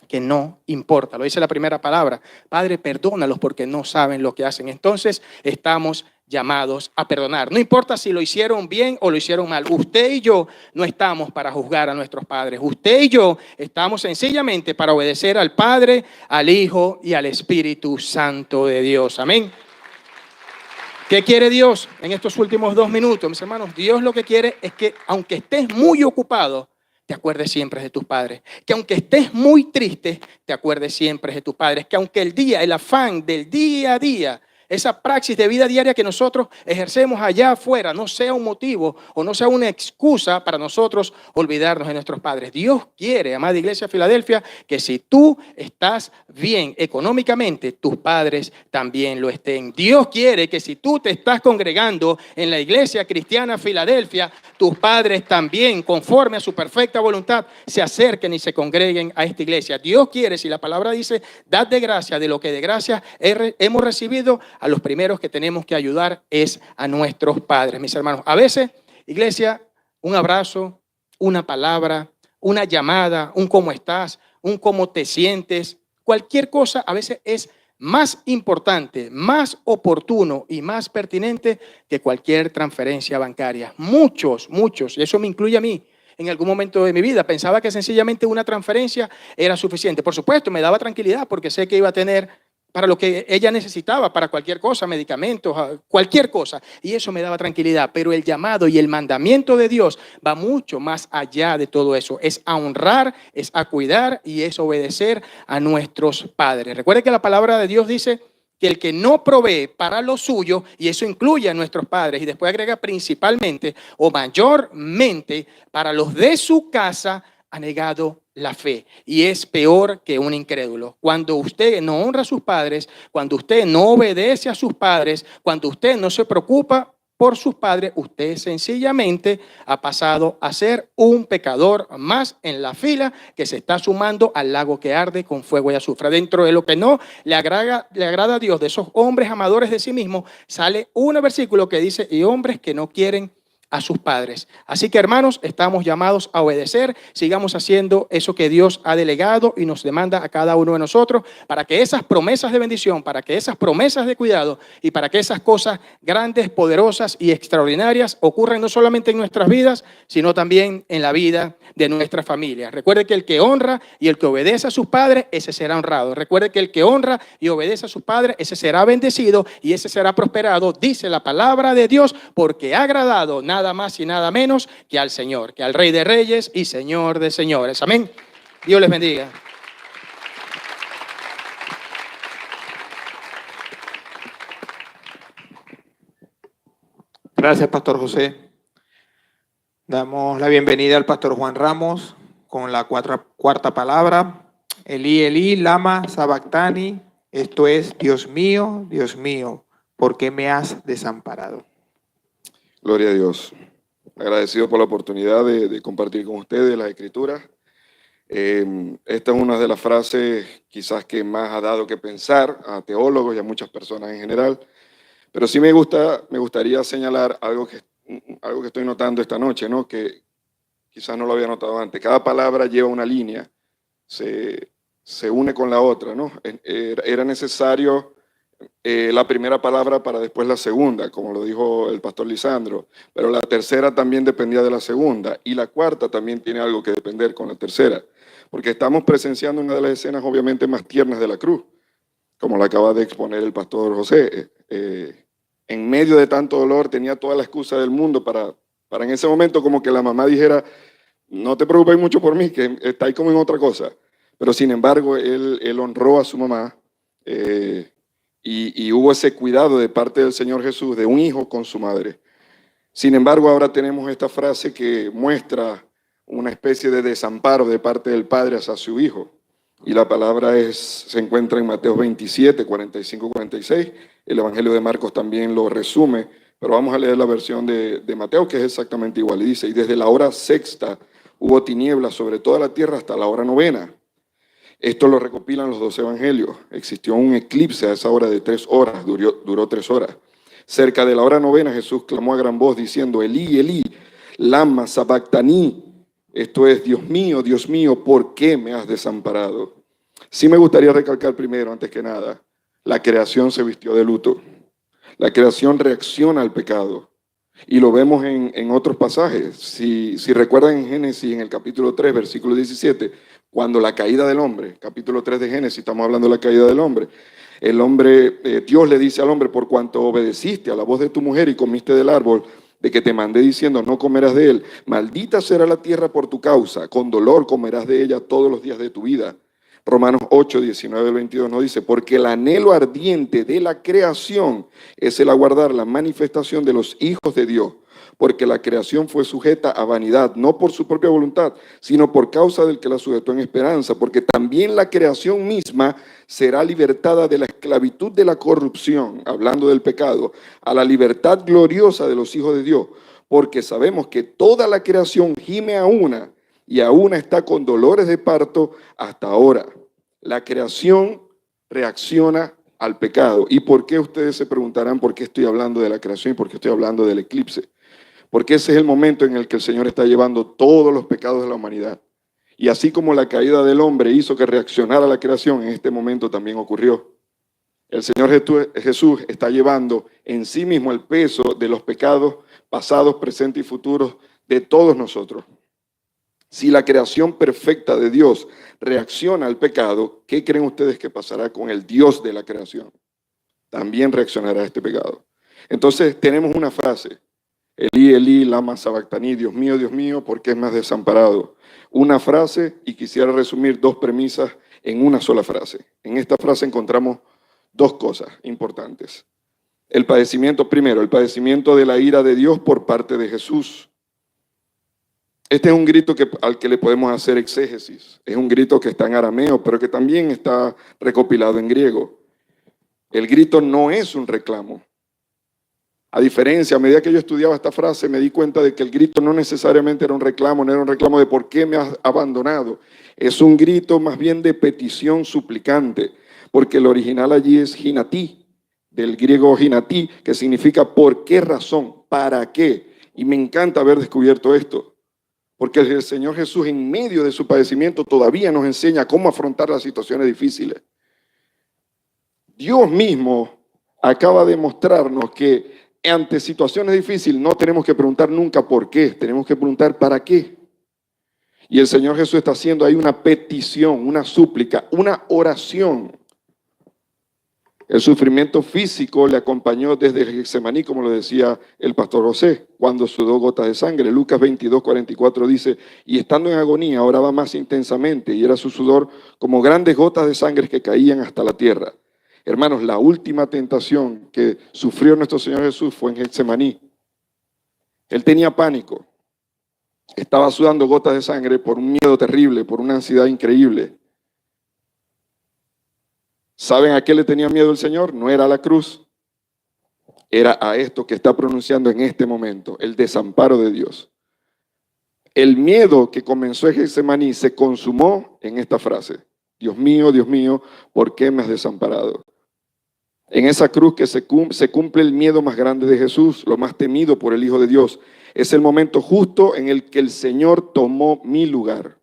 [SPEAKER 4] que no importa, lo dice la primera palabra, Padre, perdónalos porque no saben lo que hacen. Entonces estamos llamados a perdonar. No importa si lo hicieron bien o lo hicieron mal. Usted y yo no estamos para juzgar a nuestros padres. Usted y yo estamos sencillamente para obedecer al Padre, al Hijo y al Espíritu Santo de Dios. Amén. ¿Qué quiere Dios en estos últimos 2 minutos, mis hermanos? Dios lo que quiere es que aunque estés muy ocupado, te acuerdes siempre de tus padres. Que aunque estés muy triste, te acuerdes siempre de tus padres. Que aunque el afán del día a día, esa praxis de vida diaria que nosotros ejercemos allá afuera, no sea un motivo o no sea una excusa para nosotros olvidarnos de nuestros padres. Dios quiere, amada Iglesia Filadelfia, que si tú estás bien económicamente, tus padres también lo estén. Dios quiere que si tú te estás congregando en la Iglesia Cristiana Filadelfia, tus padres también, conforme a su perfecta voluntad, se acerquen y se congreguen a esta iglesia. Dios quiere, si la palabra dice, dad de gracia de lo que de gracia hemos recibido, a los primeros que tenemos que ayudar es a nuestros padres, mis hermanos. A veces, iglesia, un abrazo, una palabra, una llamada, un cómo estás, un cómo te sientes, cualquier cosa a veces es más importante, más oportuno y más pertinente que cualquier transferencia bancaria. Muchos, y eso me incluye a mí, en algún momento de mi vida pensaba que sencillamente una transferencia era suficiente. Por supuesto, me daba tranquilidad porque sé que iba a tener para lo que ella necesitaba, para cualquier cosa, medicamentos, cualquier cosa. Y eso me daba tranquilidad. Pero el llamado y el mandamiento de Dios va mucho más allá de todo eso. Es a honrar, es a cuidar y es obedecer a nuestros padres. Recuerde que la palabra de Dios dice que el que no provee para lo suyo, y eso incluye a nuestros padres, y después agrega principalmente o mayormente para los de su casa, ha negado la fe y es peor que un incrédulo. Cuando usted no honra a sus padres, cuando usted no obedece a sus padres, cuando usted no se preocupa por sus padres, usted sencillamente ha pasado a ser un pecador más en la fila que se está sumando al lago que arde con fuego y azufre. Dentro de lo que no le agrada a Dios, de esos hombres amadores de sí mismos, sale un versículo que dice, y hombres que no quieren a sus padres. Así que, hermanos, estamos llamados a obedecer, sigamos haciendo eso que Dios ha delegado y nos demanda a cada uno de nosotros para que esas promesas de bendición, para que esas promesas de cuidado y para que esas cosas grandes, poderosas y extraordinarias ocurran no solamente en nuestras vidas, sino también en la vida de nuestra familia. Recuerde que el que honra y el que obedece a sus padres, ese será honrado. Recuerde que el que honra y obedece a sus padres, ese será bendecido y ese será prosperado, dice la palabra de Dios, porque ha agradado nada más y nada menos que al Señor, que al Rey de Reyes y Señor de Señores. Amén. Dios les bendiga.
[SPEAKER 1] Gracias, Pastor José. Damos la bienvenida al Pastor Juan Ramos, con la cuarta palabra, Elí, Elí, lama sabactani, esto es, Dios mío, ¿por qué me has desamparado?
[SPEAKER 5] Gloria a Dios. Agradecido por la oportunidad de compartir con ustedes las escrituras. Esta es una de las frases quizás que más ha dado que pensar a teólogos y a muchas personas en general, pero sí me gustaría señalar algo que estoy notando esta noche, ¿no? Que quizás no lo había notado antes. Cada palabra lleva una línea, se une con la otra, ¿no? Era necesario la primera palabra para después la segunda, como lo dijo el pastor Lisandro, pero la tercera también dependía de la segunda y la cuarta también tiene algo que depender con la tercera, porque estamos presenciando una de las escenas obviamente más tiernas de la cruz, como la acaba de exponer el pastor José. En medio de tanto dolor tenía toda la excusa del mundo para en ese momento como que la mamá dijera, no te preocupes mucho por mí, que está ahí como en otra cosa, pero sin embargo él honró a su mamá. Y hubo ese cuidado de parte del Señor Jesús de un hijo con su madre. Sin embargo, ahora tenemos esta frase que muestra una especie de desamparo de parte del Padre hacia su hijo. Y la palabra se encuentra en Mateo 27, 45, 46. El Evangelio de Marcos también lo resume, pero vamos a leer la versión de Mateo, que es exactamente igual. Y dice, y desde la hora sexta hubo tinieblas sobre toda la tierra hasta la hora novena. Esto lo recopilan los 2 evangelios. Existió un eclipse a esa hora de 3 horas, duró 3 horas. Cerca de la hora novena Jesús clamó a gran voz diciendo, Elí, Elí, lama sabactani. Esto es, Dios mío, ¿por qué me has desamparado? Sí me gustaría recalcar primero, antes que nada, la creación se vistió de luto. La creación reacciona al pecado. Y lo vemos en otros pasajes. Si recuerdan en Génesis, en el capítulo 3, versículo 17, cuando la caída del hombre, capítulo 3 de Génesis, estamos hablando de la caída del hombre. El hombre, Dios le dice al hombre, por cuanto obedeciste a la voz de tu mujer y comiste del árbol de que te mandé diciendo, no comerás de él, maldita será la tierra por tu causa, con dolor comerás de ella todos los días de tu vida. Romanos 8, 19 al 22 nos dice, porque el anhelo ardiente de la creación es el aguardar la manifestación de los hijos de Dios, porque la creación fue sujeta a vanidad, no por su propia voluntad, sino por causa del que la sujetó en esperanza, porque también la creación misma será libertada de la esclavitud de la corrupción, hablando del pecado, a la libertad gloriosa de los hijos de Dios, porque sabemos que toda la creación gime a una, y aún está con dolores de parto hasta ahora. La creación reacciona al pecado. ¿Y por qué ustedes se preguntarán por qué estoy hablando de la creación y por qué estoy hablando del eclipse? Porque ese es el momento en el que el Señor está llevando todos los pecados de la humanidad. Y así como la caída del hombre hizo que reaccionara la creación, en este momento también ocurrió. El Señor Jesús está llevando en sí mismo el peso de los pecados pasados, presentes y futuros de todos nosotros. Si la creación perfecta de Dios reacciona al pecado, ¿qué creen ustedes que pasará con el Dios de la creación? También reaccionará a este pecado. Entonces tenemos una frase, Elí, Elí, lama sabactani, Dios mío, ¿por qué me has desamparado? Una frase, y quisiera resumir 2 premisas en una sola frase. En esta frase encontramos 2 cosas importantes. El padecimiento, primero, el padecimiento de la ira de Dios por parte de Jesús. Este es un grito al que le podemos hacer exégesis. Es un grito que está en arameo, pero que también está recopilado en griego. El grito no es un reclamo. A diferencia, a medida que yo estudiaba esta frase, me di cuenta de que el grito no necesariamente era un reclamo, no era un reclamo de por qué me has abandonado. Es un grito más bien de petición suplicante, porque el original allí es hinatí, del griego hinatí, que significa por qué razón, para qué. Y me encanta haber descubierto esto. Porque el Señor Jesús en medio de su padecimiento todavía nos enseña cómo afrontar las situaciones difíciles. Dios mismo acaba de mostrarnos que ante situaciones difíciles no tenemos que preguntar nunca por qué, tenemos que preguntar para qué. Y el Señor Jesús está haciendo ahí una petición, una súplica, una oración. El sufrimiento físico le acompañó desde Getsemaní, como lo decía el pastor José, cuando sudó gotas de sangre. Lucas 22, 44 dice, y estando en agonía oraba más intensamente, y era su sudor como grandes gotas de sangre que caían hasta la tierra. Hermanos, la última tentación que sufrió nuestro Señor Jesús fue en Getsemaní. Él tenía pánico. Estaba sudando gotas de sangre por un miedo terrible, por una ansiedad increíble. ¿Saben a qué le tenía miedo el Señor? No era a la cruz. Era a esto que está pronunciando en este momento, el desamparo de Dios. El miedo que comenzó en Getsemaní se consumó en esta frase. Dios mío, ¿por qué me has desamparado? En esa cruz que se cumple el miedo más grande de Jesús, lo más temido por el Hijo de Dios. Es el momento justo en el que el Señor tomó mi lugar.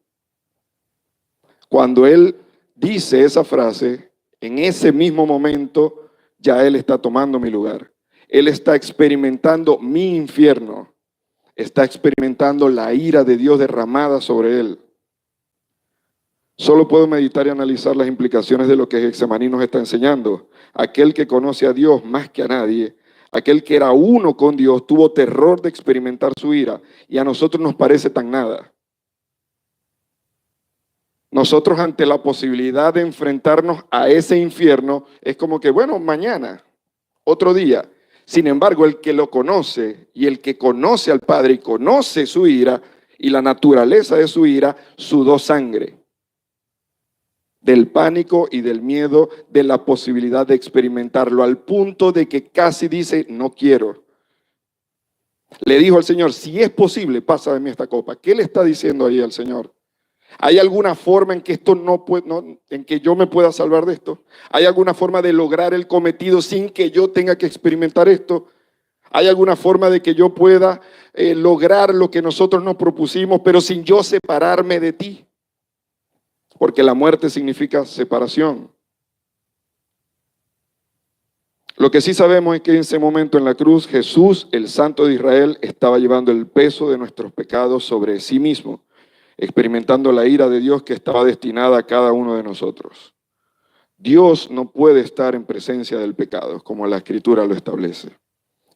[SPEAKER 5] Cuando Él dice esa frase, en ese mismo momento ya Él está tomando mi lugar. Él está experimentando mi infierno. Está experimentando la ira de Dios derramada sobre Él. Solo puedo meditar y analizar las implicaciones de lo que Getsemaní nos está enseñando. Aquel que conoce a Dios más que a nadie, aquel que era uno con Dios, tuvo terror de experimentar su ira y a nosotros nos parece tan nada. Nosotros ante la posibilidad de enfrentarnos a ese infierno es como que, bueno, mañana, otro día. Sin embargo, el que lo conoce y el que conoce al Padre y conoce su ira y la naturaleza de su ira, sudó sangre. Del pánico y del miedo de la posibilidad de experimentarlo, al punto de que casi dice, no quiero. Le dijo al Señor, si es posible, pasa de mí esta copa. ¿Qué le está diciendo ahí al Señor? ¿Hay alguna forma en que esto en que yo me pueda salvar de esto? ¿Hay alguna forma de lograr el cometido sin que yo tenga que experimentar esto? ¿Hay alguna forma de que yo pueda lograr lo que nosotros nos propusimos, pero sin yo separarme de ti? Porque la muerte significa separación. Lo que sí sabemos es que en ese momento en la cruz, Jesús, el Santo de Israel, estaba llevando el peso de nuestros pecados sobre sí mismo, experimentando la ira de Dios que estaba destinada a cada uno de nosotros. Dios no puede estar en presencia del pecado, como la Escritura lo establece.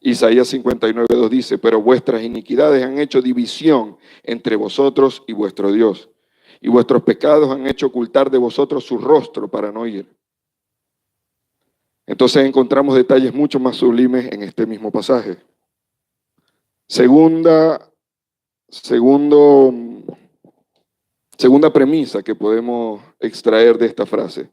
[SPEAKER 5] Isaías 59:2 dice, pero vuestras iniquidades han hecho división entre vosotros y vuestro Dios, y vuestros pecados han hecho ocultar de vosotros su rostro para no ir. Entonces encontramos detalles mucho más sublimes en este mismo pasaje. Segunda premisa que podemos extraer de esta frase.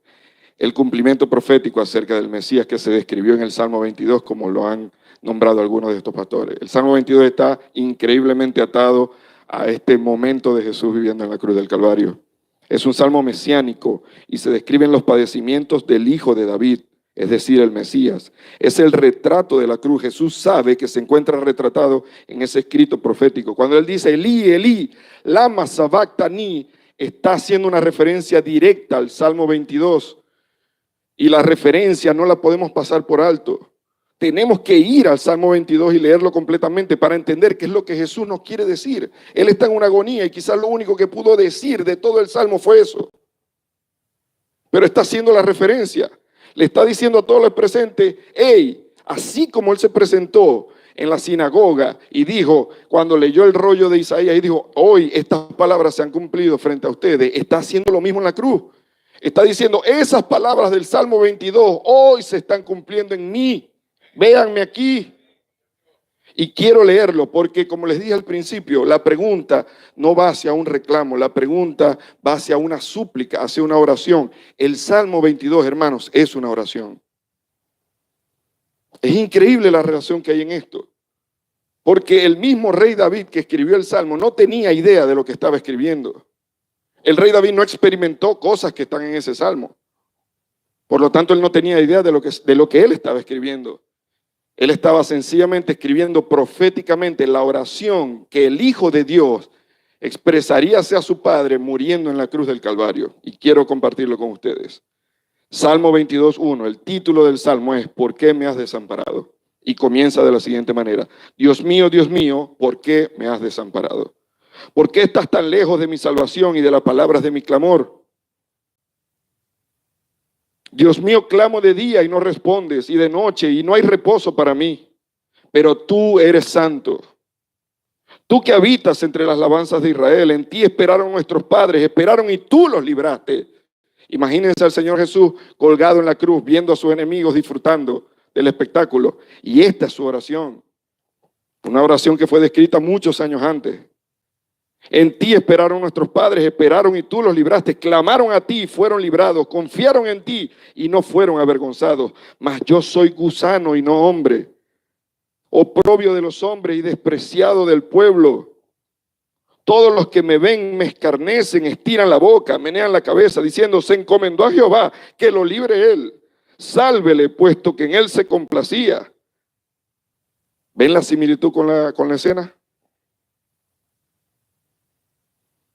[SPEAKER 5] El cumplimiento profético acerca del Mesías que se describió en el Salmo 22, como lo han nombrado algunos de estos pastores. El Salmo 22 está increíblemente atado a este momento de Jesús viviendo en la cruz del Calvario. Es un salmo mesiánico y se describen los padecimientos del Hijo de David, es decir, el Mesías. Es el retrato de la cruz. Jesús sabe que se encuentra retratado en ese escrito profético. Cuando Él dice, Elí, Elí, lama sabactani, está haciendo una referencia directa al Salmo 22. Y la referencia no la podemos pasar por alto. Tenemos que ir al Salmo 22 y leerlo completamente para entender qué es lo que Jesús nos quiere decir. Él está en una agonía y quizás lo único que pudo decir de todo el Salmo fue eso. Pero está haciendo la referencia. Le está diciendo a todos los presentes, hey, así como Él se presentó en la sinagoga y dijo, cuando leyó el rollo de Isaías y dijo, hoy estas palabras se han cumplido frente a ustedes, está haciendo lo mismo en la cruz. Está diciendo, esas palabras del Salmo 22 hoy se están cumpliendo en mí. Véanme aquí. Y quiero leerlo porque, como les dije al principio, la pregunta no va hacia un reclamo, la pregunta va hacia una súplica, hacia una oración. El Salmo 22, hermanos, es una oración. Es increíble la relación que hay en esto. Porque el mismo rey David que escribió el Salmo no tenía idea de lo que estaba escribiendo. El rey David no experimentó cosas que están en ese Salmo. Por lo tanto, él no tenía idea de lo que él estaba escribiendo. Él estaba sencillamente escribiendo proféticamente la oración que el Hijo de Dios expresaría hacia su Padre muriendo en la cruz del Calvario. Y quiero compartirlo con ustedes. Salmo 22:1, el título del Salmo es ¿por qué me has desamparado? Y comienza de la siguiente manera. Dios mío, ¿por qué me has desamparado? ¿Por qué estás tan lejos de mi salvación y de las palabras de mi clamor? Dios mío, clamo de día y no respondes, y de noche y no hay reposo para mí. Pero tú eres santo. Tú que habitas entre las alabanzas de Israel, en ti esperaron nuestros padres, esperaron y tú los libraste. Imagínense al Señor Jesús colgado en la cruz, viendo a sus enemigos disfrutando del espectáculo. Y esta es su oración. Una oración que fue descrita muchos años antes. En ti esperaron nuestros padres, esperaron y tú los libraste, clamaron a ti y fueron librados, confiaron en ti y no fueron avergonzados. Mas yo soy gusano y no hombre, oprobio de los hombres y despreciado del pueblo. Todos los que me ven me escarnecen, estiran la boca, menean la cabeza, diciendo, se encomendó a Jehová, que lo libre él. Sálvele, puesto que en él se complacía. ¿Ven la similitud con la escena?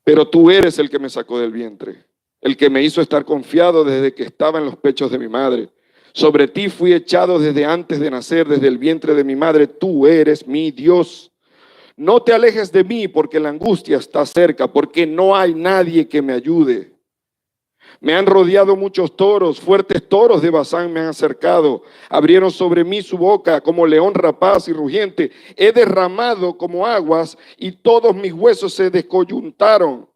[SPEAKER 5] Pero tú eres el que me sacó del vientre, el que me hizo estar confiado desde que estaba en los pechos de mi madre. Sobre ti fui echado desde antes de nacer, desde el vientre de mi madre. Tú eres mi Dios. No te alejes de mí, porque la angustia está cerca, porque no hay nadie que me ayude. Me han rodeado muchos toros, fuertes toros de Basán me han acercado. Abrieron sobre mí su boca como león rapaz y rugiente. He derramado como aguas y todos mis huesos se descoyuntaron.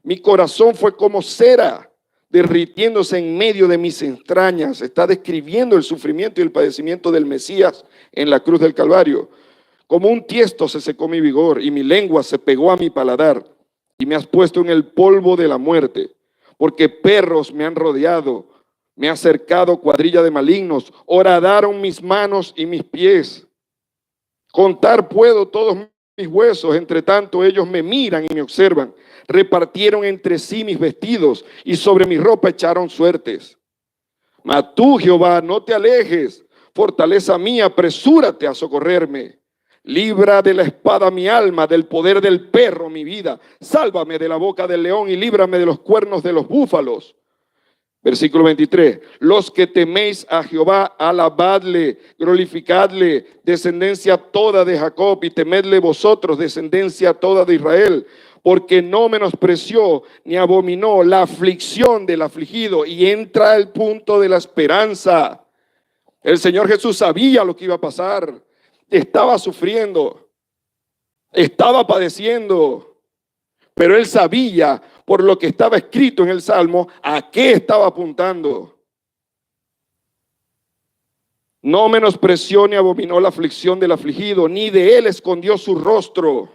[SPEAKER 5] Mi corazón fue como cera, derritiéndose en medio de mis entrañas. Está describiendo el sufrimiento y el padecimiento del Mesías en la cruz del Calvario. Como un tiesto se secó mi vigor y mi lengua se pegó a mi paladar. Y me has puesto en el polvo de la muerte. Porque perros me han rodeado, me ha cercado cuadrilla de malignos, horadaron mis manos y mis pies. Contar puedo todos mis huesos, entre tanto ellos me miran y me observan. Repartieron entre sí mis vestidos y sobre mi ropa echaron suertes. Mas tú, Jehová, no te alejes, fortaleza mía, apresúrate a socorrerme. Libra de la espada mi alma, del poder del perro mi vida. Sálvame de la boca del león y líbrame de los cuernos de los búfalos. Versículo 23. Los que teméis a Jehová, alabadle, glorificadle, descendencia toda de Jacob, y temedle vosotros, descendencia toda de Israel. Porque no menospreció ni abominó la aflicción del afligido. Y entra el punto de la esperanza. El Señor Jesús sabía lo que iba a pasar. Estaba sufriendo, estaba padeciendo, pero él sabía por lo que estaba escrito en el Salmo a qué estaba apuntando. No menospreció ni abominó la aflicción del afligido, ni de él escondió su rostro.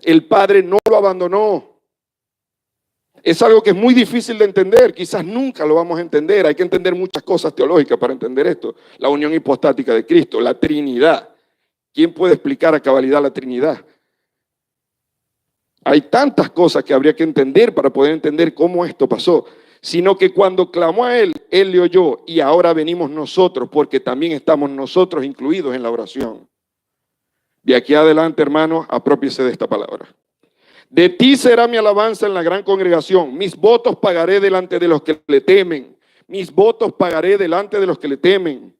[SPEAKER 5] El Padre no lo abandonó. Es algo que es muy difícil de entender, quizás nunca lo vamos a entender. Hay que entender muchas cosas teológicas para entender esto. La unión hipostática de Cristo, la Trinidad. ¿Quién puede explicar a cabalidad la Trinidad? Hay tantas cosas que habría que entender para poder entender cómo esto pasó. Sino que cuando clamó a él, él le oyó y ahora venimos nosotros porque también estamos nosotros incluidos en la oración. De aquí adelante, hermanos, aprópiese de esta palabra. De ti será mi alabanza en la gran congregación. Mis votos pagaré delante de los que le temen. Mis votos pagaré delante de los que le temen.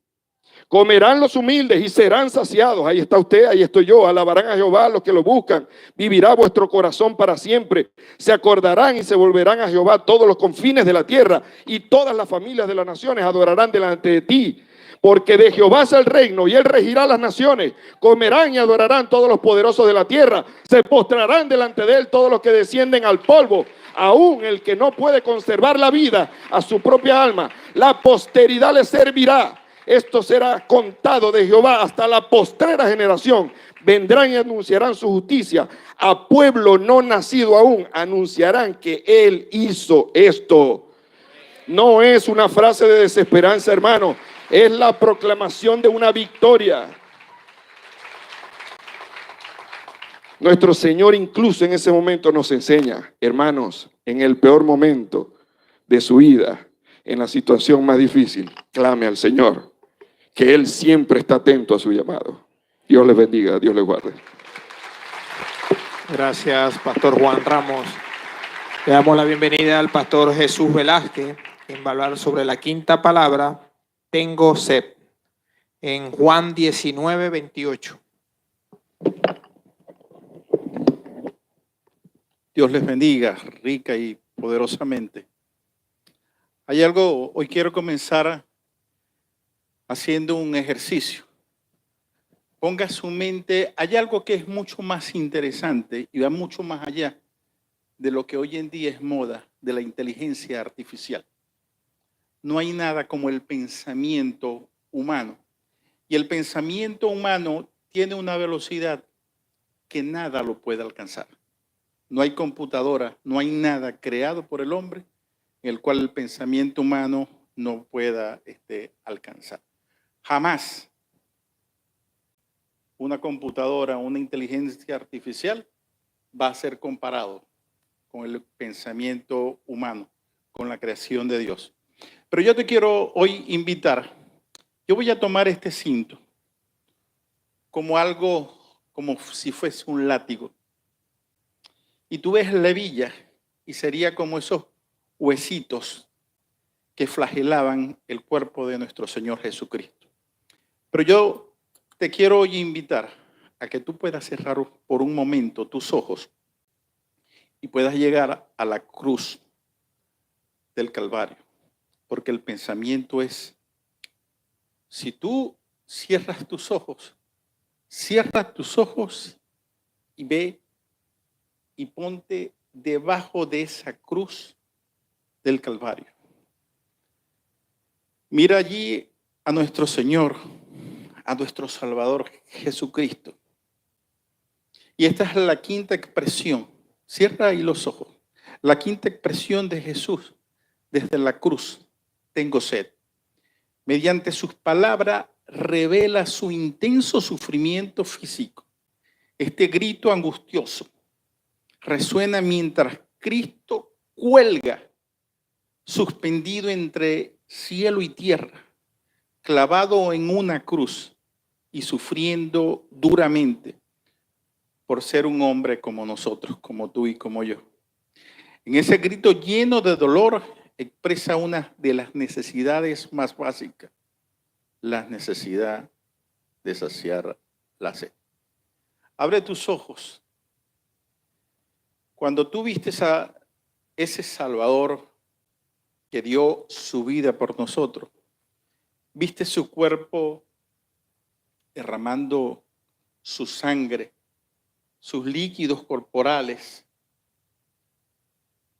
[SPEAKER 5] Comerán los humildes y serán saciados. Ahí está usted, ahí estoy yo. Alabarán a Jehová los que lo buscan. Vivirá vuestro corazón para siempre. Se acordarán y se volverán a Jehová todos los confines de la tierra, y todas las familias de las naciones adorarán delante de ti. Porque de Jehová es el reino y él regirá las naciones. Comerán y adorarán todos los poderosos de la tierra. Se postrarán delante de él todos los que descienden al polvo. Aún el que no puede conservar la vida a su propia alma, la posteridad le servirá. Esto será contado de Jehová hasta la postrera generación. Vendrán y anunciarán su justicia. A pueblo no nacido aún anunciarán que él hizo esto. No es una frase de desesperanza, hermano. Es la proclamación de una victoria. Nuestro Señor incluso en ese momento nos enseña, hermanos, en el peor momento de su vida, en la situación más difícil, clame al Señor, que Él siempre está atento a su llamado. Dios les bendiga, Dios les guarde.
[SPEAKER 1] Gracias, Pastor Juan Ramos. Le damos la bienvenida al Pastor Jesús Velázquez, quien va a hablar sobre la quinta palabra, tengo sed, en Juan 19:28.
[SPEAKER 6] Dios les bendiga rica y poderosamente. Hay algo, hoy quiero comenzar haciendo un ejercicio. Ponga su mente, hay algo que es mucho más interesante y va mucho más allá de lo que hoy en día es moda, de la inteligencia artificial. No hay nada como el pensamiento humano. Y el pensamiento humano tiene una velocidad que nada lo puede alcanzar. no hay computadora, no hay nada creado por el hombre en el cual el pensamiento humano no pueda alcanzar. Jamás una computadora, una inteligencia artificial va a ser comparado con el pensamiento humano, con la creación de Dios. Pero yo te quiero hoy invitar, yo voy a tomar este cinto como algo, como si fuese un látigo. Y tú ves la hebilla y sería como esos huesitos que flagelaban el cuerpo de nuestro Señor Jesucristo. Pero yo te quiero hoy invitar a que tú puedas cerrar por un momento tus ojos y puedas llegar a la cruz del Calvario. Porque el pensamiento es, si tú cierras tus ojos y ve y ponte debajo de esa cruz del Calvario. Mira allí a nuestro Señor, a nuestro Salvador Jesucristo. Y esta es la quinta expresión. Cierra ahí los ojos. La quinta expresión de Jesús desde la cruz. Tengo sed. Mediante sus palabras revela su intenso sufrimiento físico. Este grito angustioso resuena mientras Cristo cuelga, suspendido entre cielo y tierra, clavado en una cruz y sufriendo duramente por ser un hombre como nosotros, como tú y como yo. En ese grito lleno de dolor expresa una de las necesidades más básicas, la necesidad de saciar la sed. Abre tus ojos. Cuando tú viste a ese Salvador que dio su vida por nosotros, viste su cuerpo derramando su sangre, sus líquidos corporales,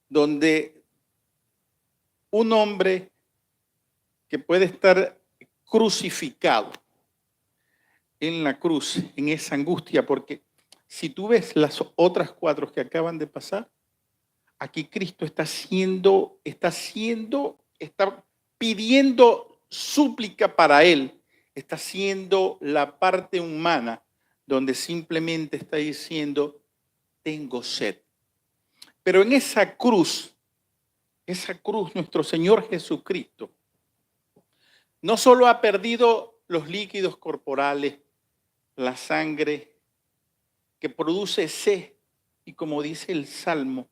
[SPEAKER 6] donde un hombre que puede estar crucificado en la cruz, en esa angustia, porque si tú ves las otras 4 que acaban de pasar, aquí Cristo está pidiendo súplica para él, está haciendo la parte humana donde simplemente está diciendo, tengo sed. Pero en esa cruz, nuestro Señor Jesucristo, no solo ha perdido los líquidos corporales, la sangre que produce sed, y como dice el Salmo,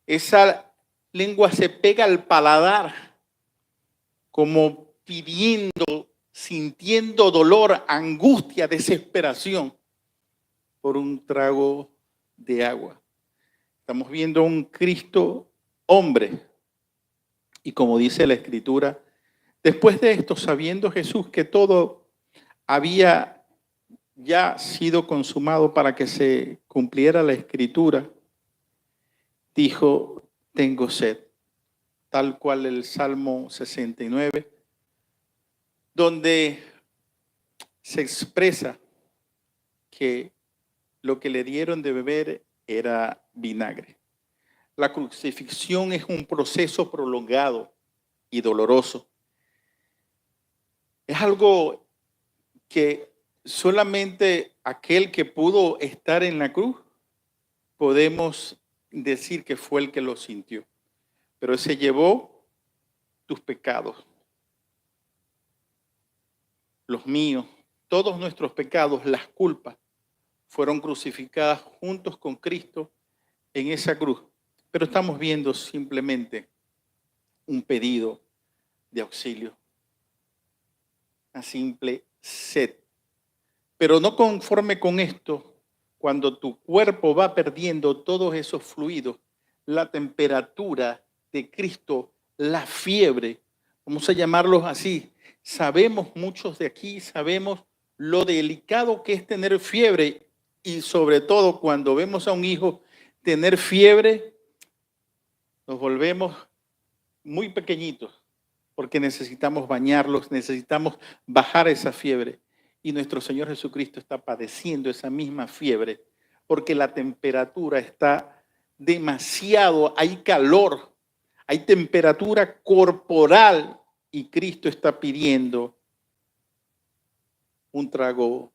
[SPEAKER 6] esa lengua se pega al paladar, como pidiendo, sintiendo dolor, angustia, desesperación por un trago de agua. Estamos viendo a un Cristo hombre. Y como dice la Escritura, después de esto, sabiendo Jesús que todo había ya sido consumado para que se cumpliera la Escritura, dijo, tengo sed, tal cual el Salmo 69, donde se expresa que lo que le dieron de beber era vinagre. La crucifixión es un proceso prolongado y doloroso. Es algo que solamente aquel que pudo estar en la cruz podemos decir que fue el que lo sintió. Pero se llevó tus pecados, los míos, todos nuestros pecados, las culpas, fueron crucificadas juntos con Cristo en esa cruz. Pero estamos viendo simplemente un pedido de auxilio, una simple sed. Pero no conforme con esto, cuando tu cuerpo va perdiendo todos esos fluidos, la temperatura de Cristo, la fiebre, vamos a llamarlos así, sabemos muchos de aquí, sabemos lo delicado que es tener fiebre y sobre todo cuando vemos a un hijo tener fiebre, nos volvemos muy pequeñitos porque necesitamos bañarlos, necesitamos bajar esa fiebre. Y nuestro Señor Jesucristo está padeciendo esa misma fiebre porque la temperatura está demasiado, hay calor, hay temperatura corporal y Cristo está pidiendo un trago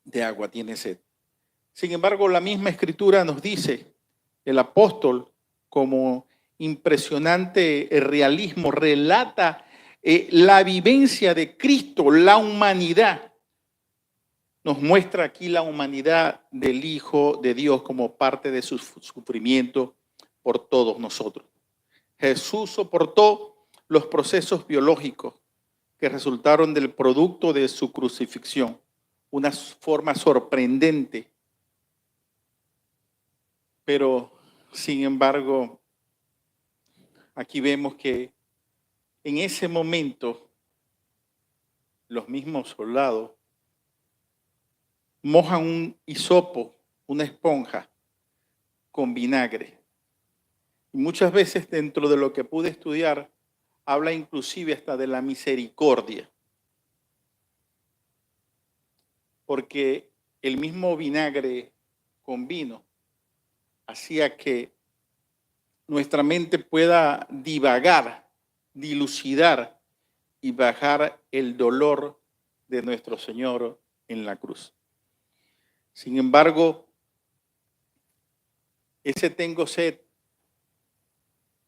[SPEAKER 6] de agua, tiene sed. Sin embargo, la misma escritura nos dice, el apóstol, como impresionante realismo, relata la vivencia de Cristo, la humanidad. Nos muestra aquí la humanidad del Hijo de Dios como parte de su sufrimiento por todos nosotros. Jesús soportó los procesos biológicos que resultaron del producto de su crucifixión, una forma sorprendente. Pero, sin embargo, aquí vemos que en ese momento los mismos soldados mojan un hisopo, una esponja, con vinagre. Y muchas veces dentro de lo que pude estudiar, habla inclusive hasta de la misericordia. Porque el mismo vinagre con vino hacía que nuestra mente pueda divagar, dilucidar y bajar el dolor de nuestro Señor en la cruz. Sin embargo, ese tengo sed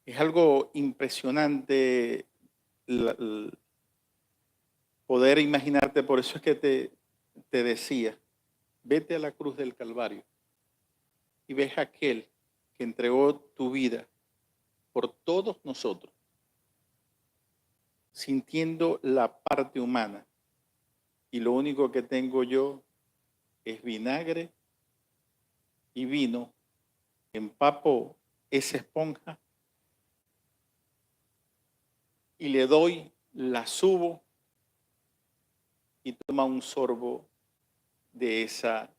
[SPEAKER 6] es algo impresionante poder imaginarte. Por eso es que te decía, vete a la cruz del Calvario y ves a aquel que entregó tu vida por todos nosotros, sintiendo la parte humana. Y lo único que tengo yo es vinagre y vino, empapo esa esponja y le doy, la subo y toma un sorbo de esa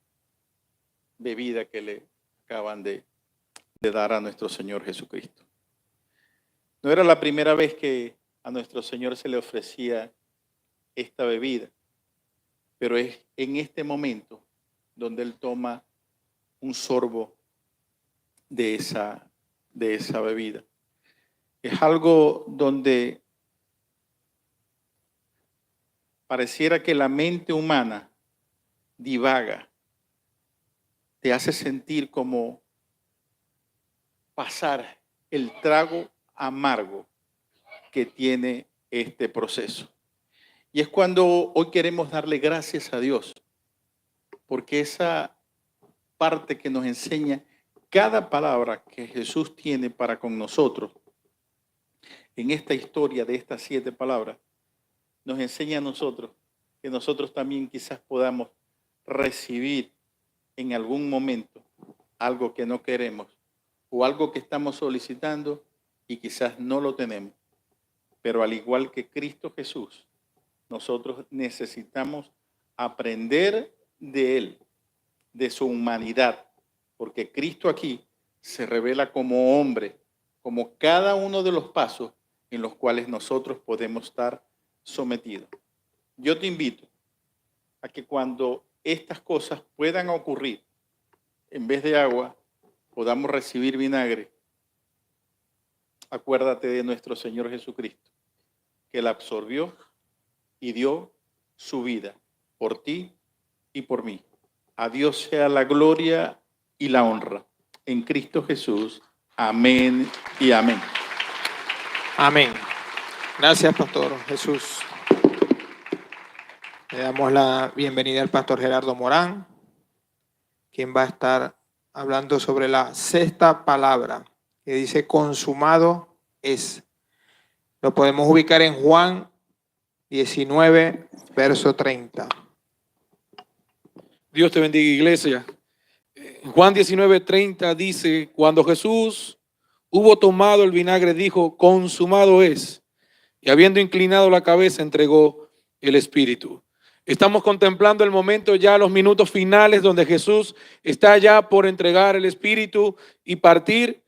[SPEAKER 6] bebida que le acaban de dar a nuestro Señor Jesucristo. No era la primera vez que a nuestro Señor se le ofrecía esta bebida, pero es en este momento donde Él toma un sorbo de esa bebida. Es algo donde pareciera que la mente humana divaga, te hace sentir como pasar el trago amargo que tiene este proceso. Y es cuando hoy queremos darle gracias a Dios, porque esa parte que nos enseña cada palabra que Jesús tiene para con nosotros, en esta historia de estas 7 palabras, nos enseña a nosotros que nosotros también quizás podamos recibir en algún momento algo que no queremos o algo que estamos solicitando y quizás no lo tenemos. Pero al igual que Cristo Jesús, nosotros necesitamos aprender de Él, de su humanidad, porque Cristo aquí se revela como hombre, como cada uno de los pasos en los cuales nosotros podemos estar sometidos. Yo te invito a que cuando estas cosas puedan ocurrir, en vez de agua, podamos recibir vinagre. Acuérdate de nuestro Señor Jesucristo, que Él absorbió y dio su vida por ti y por mí. A Dios sea la gloria y la honra. En Cristo Jesús. Amén y amén.
[SPEAKER 1] Amén. Gracias, Pastor Jesús. Le damos la bienvenida al Pastor Gerardo Morán, quien va a estar hablando sobre la 6ª palabra, que dice consumado es. Lo podemos ubicar en Juan 19, verso 30.
[SPEAKER 7] Dios te bendiga, iglesia. En Juan 19:30 dice, cuando Jesús hubo tomado el vinagre, dijo, consumado es. Y habiendo inclinado la cabeza, entregó el Espíritu. Estamos contemplando el momento, ya los minutos finales, donde Jesús está ya por entregar el Espíritu y partir.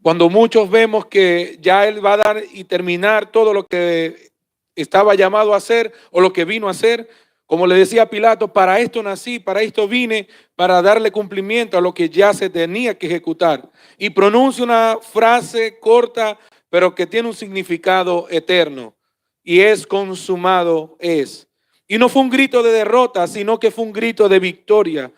[SPEAKER 7] Cuando muchos vemos que ya Él va a dar y terminar todo lo que estaba llamado a hacer o lo que vino a hacer, Como le decía Pilato, para esto nací, para esto vine, para darle cumplimiento a lo que ya se tenía que ejecutar. Y pronuncia una frase corta, pero que tiene un significado eterno. Y es: consumado es. Y no fue un grito de derrota, sino que fue un grito de victoria.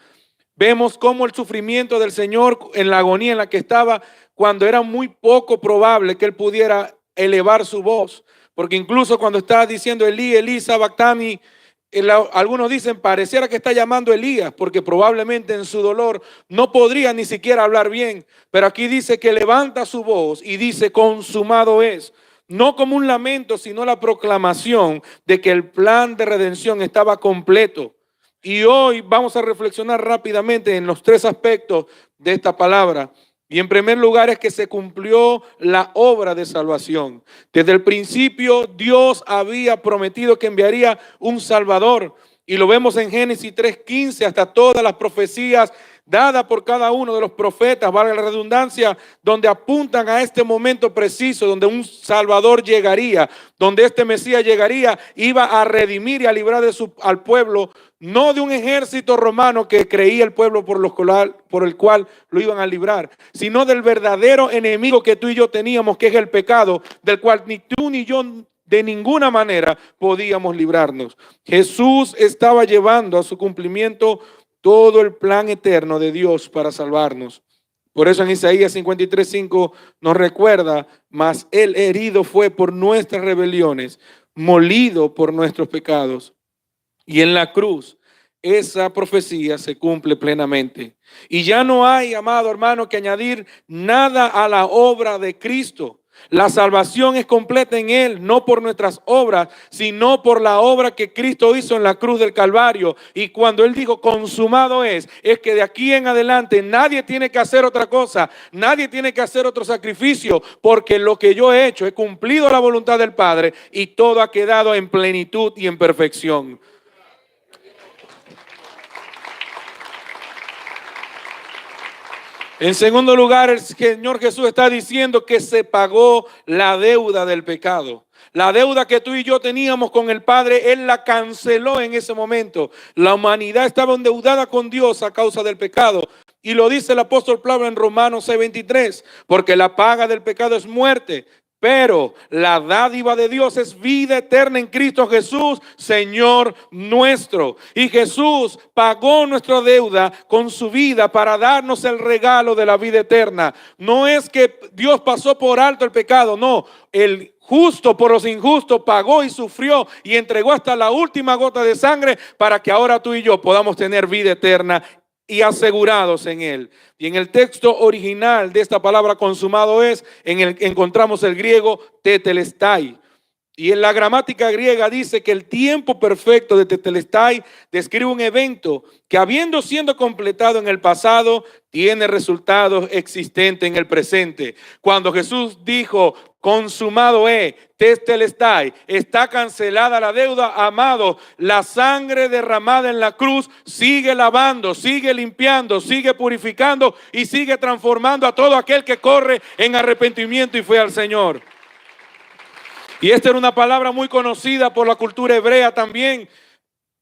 [SPEAKER 7] Vemos cómo el sufrimiento del Señor en la agonía en la que estaba, cuando era muy poco probable que Él pudiera elevar su voz. Porque incluso cuando está diciendo Elí, Elí, sabactani, algunos dicen pareciera que está llamando a Elías, porque probablemente en su dolor no podría ni siquiera hablar bien. Pero aquí dice que levanta su voz y dice: consumado es. No como un lamento, sino la proclamación de que el plan de redención estaba completo. Y hoy vamos a reflexionar rápidamente en los tres aspectos de esta palabra. Y en primer lugar es que se cumplió la obra de salvación. Desde el principio Dios había prometido que enviaría un Salvador. Y lo vemos en Génesis 3:15, hasta todas las profecías dadas por cada uno de los profetas, valga la redundancia, donde apuntan a este momento preciso, donde un Salvador llegaría, donde este Mesías llegaría, iba a redimir y a librar al pueblo, no de un ejército romano que creía el pueblo por el cual lo iban a librar, sino del verdadero enemigo que tú y yo teníamos, que es el pecado, del cual ni tú ni yo de ninguna manera podíamos librarnos. Jesús estaba llevando a su cumplimiento todo el plan eterno de Dios para salvarnos. Por eso en Isaías 53:5 nos recuerda: mas Él herido fue por nuestras rebeliones, molido por nuestros pecados. Y en la cruz esa profecía se cumple plenamente. Y ya no hay, amado hermano, que añadir nada a la obra de Cristo. La salvación es completa en Él, no por nuestras obras, sino por la obra que Cristo hizo en la cruz del Calvario. Y cuando Él dijo consumado es que de aquí en adelante nadie tiene que hacer otra cosa, nadie tiene que hacer otro sacrificio, porque lo que yo he hecho, he cumplido la voluntad del Padre y todo ha quedado en plenitud y en perfección. En segundo lugar, el Señor Jesús está diciendo que se pagó la deuda del pecado. La deuda que tú y yo teníamos con el Padre, Él la canceló en ese momento. La humanidad estaba endeudada con Dios a causa del pecado. Y lo dice el apóstol Pablo en Romanos 6:23, porque la paga del pecado es muerte, pero la dádiva de Dios es vida eterna en Cristo Jesús, Señor nuestro. Y Jesús pagó nuestra deuda con su vida para darnos el regalo de la vida eterna. No es que Dios pasó por alto el pecado, no. El justo por los injustos pagó y sufrió y entregó hasta la última gota de sangre para que ahora tú y yo podamos tener vida eterna y asegurados en Él. Y en el texto original de esta palabra consumado es, encontramos el griego tetelestai. Y en la gramática griega dice que el tiempo perfecto de tetelestai describe un evento que, habiendo sido completado en el pasado, tiene resultados existentes en el presente. Cuando Jesús dijo consumado es, tetelestai, está cancelada la deuda, amado, la sangre derramada en la cruz sigue lavando, sigue limpiando, sigue purificando y sigue transformando a todo aquel que corre en arrepentimiento y fue al Señor. Y esta era una palabra muy conocida por la cultura hebrea también.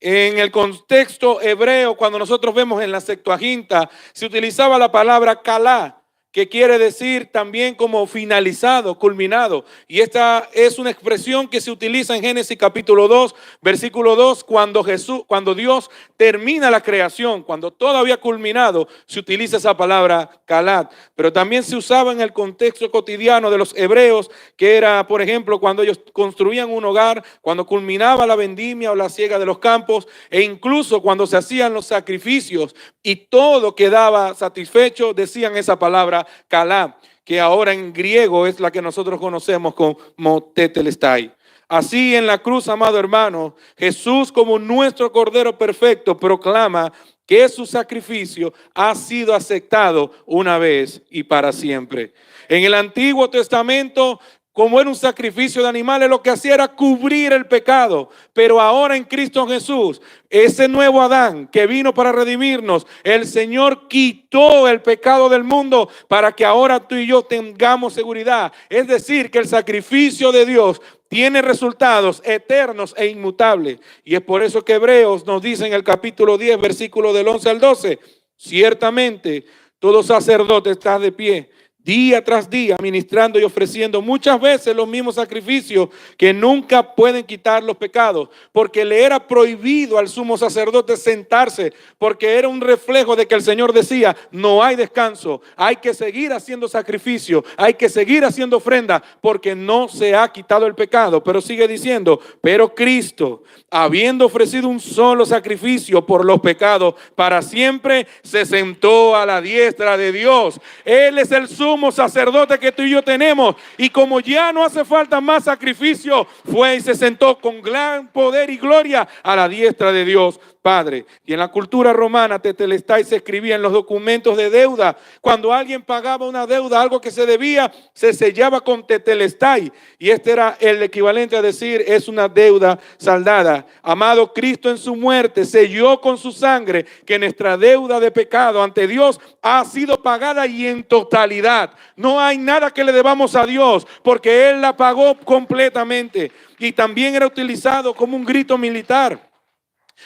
[SPEAKER 7] En el contexto hebreo, cuando nosotros vemos en la Septuaginta, se utilizaba la palabra kalá, que quiere decir también como finalizado, culminado. Y esta es una expresión que se utiliza en Génesis capítulo 2, versículo 2, cuando Dios termina la creación, cuando todo había culminado, se utiliza esa palabra kalat. Pero también se usaba en el contexto cotidiano de los hebreos, que era, por ejemplo, cuando ellos construían un hogar, cuando culminaba la vendimia o la siega de los campos, e incluso cuando se hacían los sacrificios y todo quedaba satisfecho, decían esa palabra kalá, que ahora en griego es la que nosotros conocemos como tetelestai. Así en la cruz, amado hermano, Jesús, como nuestro Cordero perfecto, proclama que su sacrificio ha sido aceptado una vez y para siempre. En el Antiguo Testamento, como era un sacrificio de animales, lo que hacía era cubrir el pecado. Pero ahora en Cristo Jesús, ese nuevo Adán que vino para redimirnos, el Señor quitó el pecado del mundo para que ahora tú y yo tengamos seguridad. Es decir, que el sacrificio de Dios tiene resultados eternos e inmutables. Y es por eso que Hebreos nos dice en el capítulo 10, versículo del 11 al 12, ciertamente todo sacerdote está de pie día tras día, ministrando y ofreciendo muchas veces los mismos sacrificios que nunca pueden quitar los pecados, porque le era prohibido al sumo sacerdote sentarse, porque era un reflejo de que el Señor decía, no hay descanso, hay que seguir haciendo sacrificio, hay que seguir haciendo ofrenda, porque no se ha quitado el pecado. Pero sigue diciendo, pero Cristo, habiendo ofrecido un solo sacrificio por los pecados para siempre, se sentó a la diestra de Dios. Él es el sumo sacerdote que tú y yo tenemos, y como ya no hace falta más sacrificio, fue y se sentó con gran poder y gloria a la diestra de Dios Padre. Y en la cultura romana, tetelestai se escribía en los documentos de deuda. Cuando alguien pagaba una deuda, algo que se debía, se sellaba con tetelestai, y este era el equivalente a decir, es una deuda saldada. Amado, Cristo en su muerte selló con su sangre que nuestra deuda de pecado ante Dios ha sido pagada, y en totalidad. No hay nada que le debamos a Dios, porque Él la pagó completamente. Y también era utilizado como un grito militar.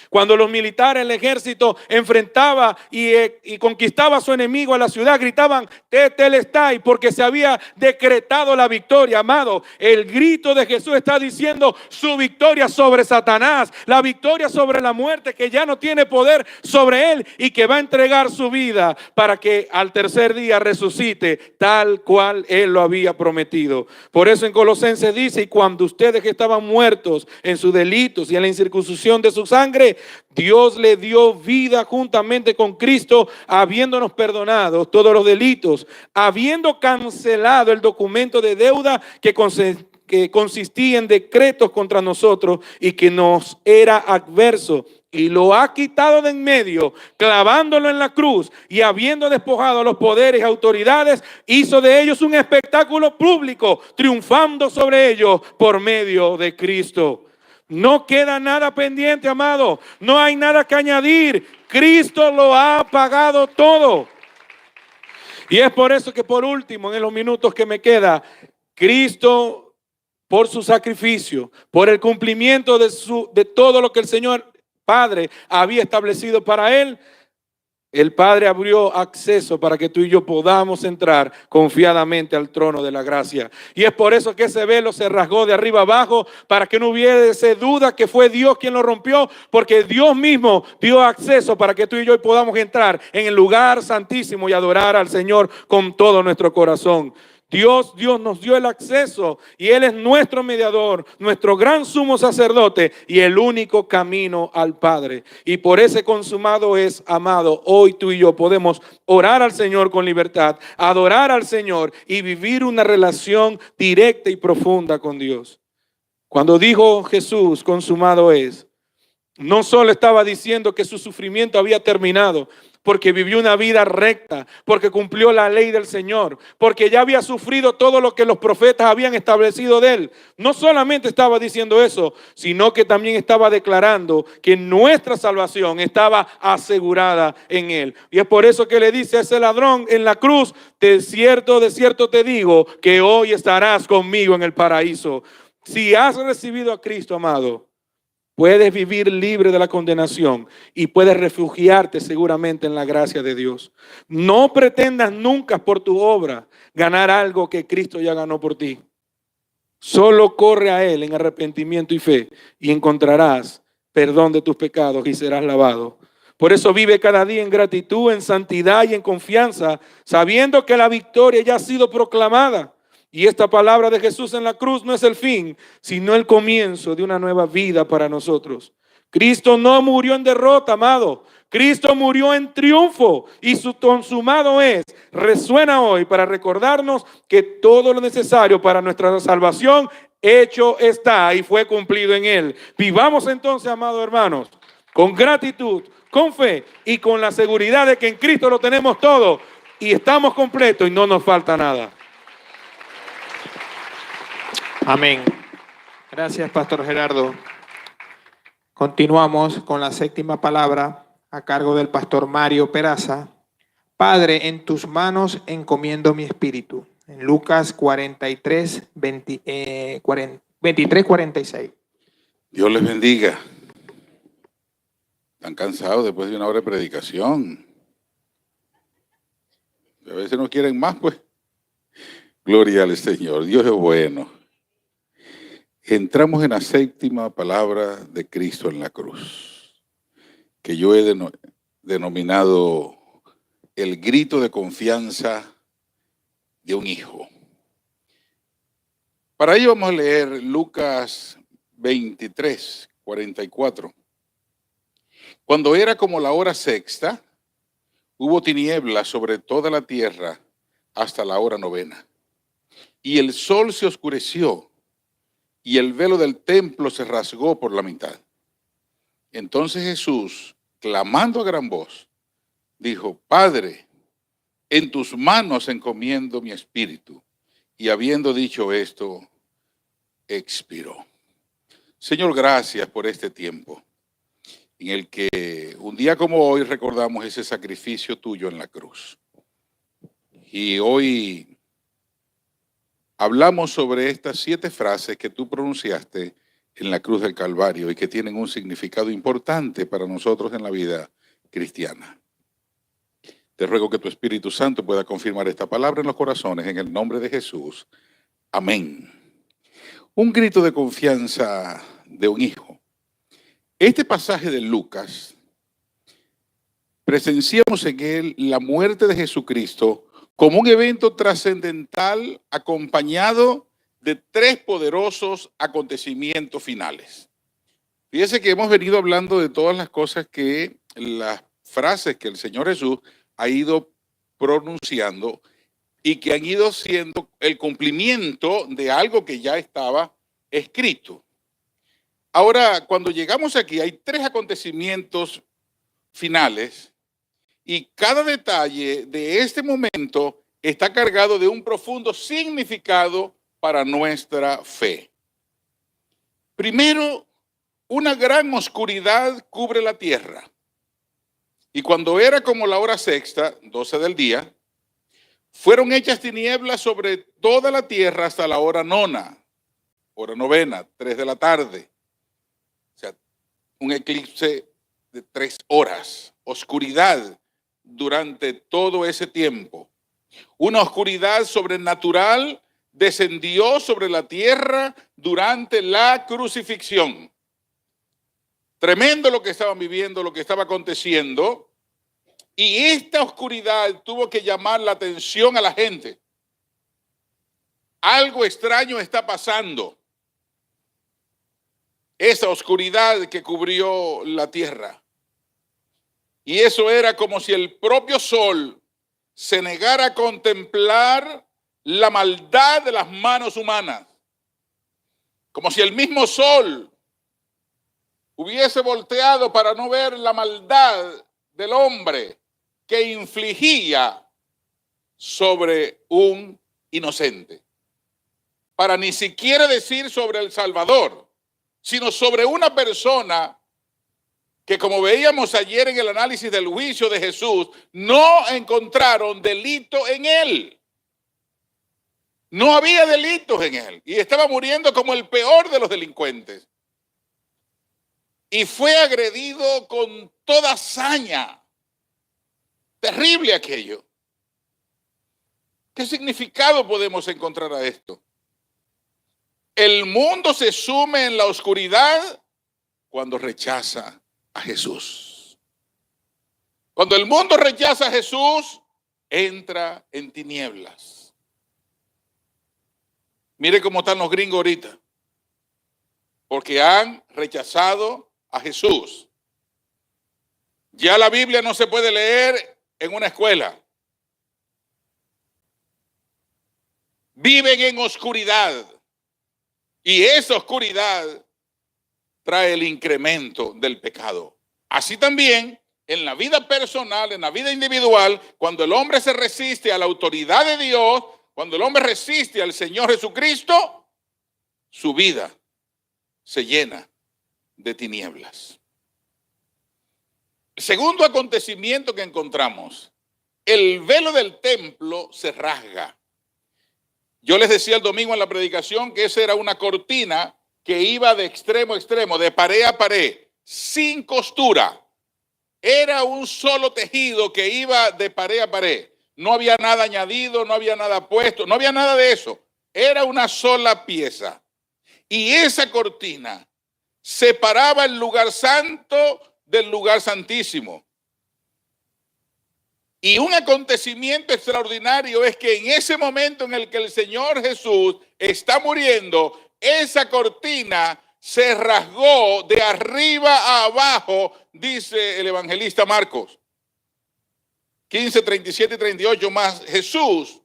[SPEAKER 7] Cuando los militares, el ejército enfrentaba y conquistaba a su enemigo a la ciudad, gritaban tetelestai, porque se había decretado la victoria. Amado, el grito de Jesús está diciendo su victoria sobre Satanás, la victoria sobre la muerte, que ya no tiene poder sobre él y que va a entregar su vida para que al tercer día resucite tal cual él lo había prometido. Por eso en Colosenses dice, y cuando ustedes que estaban muertos en sus delitos y en la incircuncisión de su sangre, Dios le dio vida juntamente con Cristo, habiéndonos perdonado todos los delitos, habiendo cancelado el documento de deuda que consistía en decretos contra nosotros y que nos era adverso, y lo ha quitado de en medio, clavándolo en la cruz, y habiendo despojado a los poderes y autoridades, hizo de ellos un espectáculo público, triunfando sobre ellos por medio de Cristo. No queda nada pendiente, amado. No hay nada que añadir. Cristo lo ha pagado todo. Y es por eso que por último, en los minutos que me queda, Cristo, por su sacrificio, por el cumplimiento de todo lo que el Señor Padre había establecido para él, el Padre abrió acceso para que tú y yo podamos entrar confiadamente al trono de la gracia. Y es por eso que ese velo se rasgó de arriba abajo, para que no hubiese duda que fue Dios quien lo rompió, porque Dios mismo dio acceso para que tú y yo podamos entrar en el lugar santísimo y adorar al Señor con todo nuestro corazón. Dios nos dio el acceso, y Él es nuestro mediador, nuestro gran sumo sacerdote y el único camino al Padre. Y por ese consumado es, amado, hoy tú y yo podemos orar al Señor con libertad, adorar al Señor y vivir una relación directa y profunda con Dios. Cuando dijo Jesús, consumado es, no solo estaba diciendo que su sufrimiento había terminado, porque vivió una vida recta, porque cumplió la ley del Señor, porque ya había sufrido todo lo que los profetas habían establecido de él. No solamente estaba diciendo eso, sino que también estaba declarando que nuestra salvación estaba asegurada en él. Y es por eso que le dice a ese ladrón en la cruz, de cierto te digo, que hoy estarás conmigo en el paraíso. Si has recibido a Cristo, amado, puedes vivir libre de la condenación y puedes refugiarte seguramente en la gracia de Dios. No pretendas nunca por tu obra ganar algo que Cristo ya ganó por ti. Solo corre a Él en arrepentimiento y fe, y encontrarás perdón de tus pecados y serás lavado. Por eso vive cada día en gratitud, en santidad y en confianza, sabiendo que la victoria ya ha sido proclamada. Y esta palabra de Jesús en la cruz no es el fin, sino el comienzo de una nueva vida para nosotros. Cristo no murió en derrota, amado. Cristo murió en triunfo, y su consumado es resuena hoy para recordarnos que todo lo necesario para nuestra salvación hecho está y fue cumplido en Él. Vivamos entonces, amados hermanos, con gratitud, con fe y con la seguridad de que en Cristo lo tenemos todo y estamos completos y no nos falta nada.
[SPEAKER 1] Amén. Gracias, Pastor Gerardo. Continuamos con la séptima palabra a cargo del Pastor Mario Peraza. Padre, en tus manos encomiendo mi espíritu. En Lucas 43, 23:46.
[SPEAKER 8] Dios les bendiga. Están cansados después de una hora de predicación. A veces no quieren más, pues. Gloria al Señor. Dios es bueno. Entramos en la séptima palabra de Cristo en la cruz, que yo he denominado el grito de confianza de un hijo. Para ello vamos a leer Lucas 23:44. Cuando era como la hora sexta, hubo tinieblas sobre toda la tierra hasta la hora novena. Y el sol se oscureció, y el velo del templo se rasgó por la mitad. Entonces Jesús, clamando a gran voz, dijo: Padre, en tus manos encomiendo mi espíritu. Y habiendo dicho esto, expiró. Señor, gracias por este tiempo en el que un día como hoy recordamos ese sacrificio tuyo en la cruz. Y hoy hablamos sobre estas 7 frases que tú pronunciaste en la cruz del Calvario y que tienen un significado importante para nosotros en la vida cristiana. Te ruego que tu Espíritu Santo pueda confirmar esta palabra en los corazones, en el nombre de Jesús. Amén. Un grito de confianza de un hijo. Este pasaje de Lucas, presenciamos en él la muerte de Jesucristo como un evento trascendental acompañado de 3 poderosos acontecimientos finales. Fíjese que hemos venido hablando de todas las cosas que, las frases que el Señor Jesús ha ido pronunciando y que han ido siendo el cumplimiento de algo que ya estaba escrito. Ahora, cuando llegamos aquí, hay 3 acontecimientos finales y cada detalle de este momento está cargado de un profundo significado para nuestra fe. Primero, una gran oscuridad cubre la tierra. Y cuando era como la hora sexta, 12 del día, fueron hechas tinieblas sobre toda la tierra hasta la hora novena, 3 de la tarde. O sea, un eclipse de 3 horas, oscuridad durante todo ese tiempo. Una oscuridad sobrenatural descendió sobre la tierra durante la crucifixión. Tremendo lo que estaban viviendo, lo que estaba aconteciendo. Y esta oscuridad tuvo que llamar la atención a la gente. Algo extraño está pasando. Esa oscuridad que cubrió la tierra. Y eso era como si el propio sol se negara a contemplar la maldad de las manos humanas. Como si el mismo sol hubiese volteado para no ver la maldad del hombre que infligía sobre un inocente. Para ni siquiera decir sobre el Salvador, sino sobre una persona que, como veíamos ayer en el análisis del juicio de Jesús, no encontraron delito en él. No había delitos en él y estaba muriendo como el peor de los delincuentes. Y fue agredido con toda saña. Terrible aquello. ¿Qué significado podemos encontrar a esto? El mundo se sume en la oscuridad cuando rechaza a Jesús. Cuando el mundo rechaza a Jesús, entra en tinieblas. Mire cómo están los gringos ahorita. Porque han rechazado a Jesús. Ya la Biblia no se puede leer en una escuela. Viven en oscuridad. Y esa oscuridad trae el incremento del pecado. Así también, en la vida personal, en la vida individual, cuando el hombre se resiste a la autoridad de Dios, cuando el hombre resiste al Señor Jesucristo, su vida se llena de tinieblas. El segundo acontecimiento que encontramos, el velo del templo se rasga. Yo les decía el domingo en la predicación que esa era una cortina que iba de extremo a extremo, de pared a pared, sin costura. Era un solo tejido que iba de pared a pared. No había nada añadido, no había nada puesto, no había nada de eso. Era una sola pieza. Y esa cortina separaba el lugar santo del lugar santísimo. Y un acontecimiento extraordinario es que en ese momento en el que el Señor Jesús está muriendo, esa cortina se rasgó de arriba a abajo, dice el evangelista Marcos. 15, 37 y 38 más. Jesús,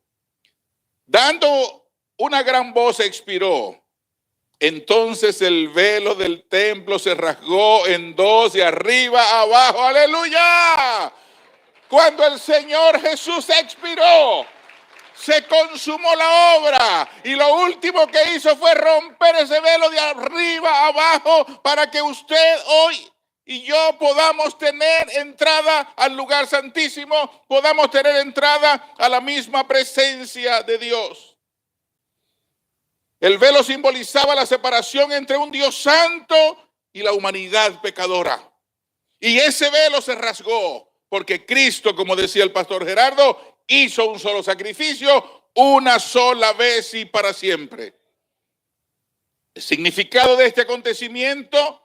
[SPEAKER 8] dando una gran voz, expiró. Entonces el velo del templo se rasgó en dos, de arriba a abajo. ¡Aleluya! Cuando el Señor Jesús expiró, se consumó la obra. Y lo último que hizo fue romper ese velo de arriba a abajo para que usted hoy y yo podamos tener entrada al lugar santísimo, podamos tener entrada a la misma presencia de Dios. El velo simbolizaba la separación entre un Dios santo y la humanidad pecadora. Y ese velo se rasgó porque Cristo, como decía el pastor Gerardo, hizo un solo sacrificio, una sola vez y para siempre. El significado de este acontecimiento: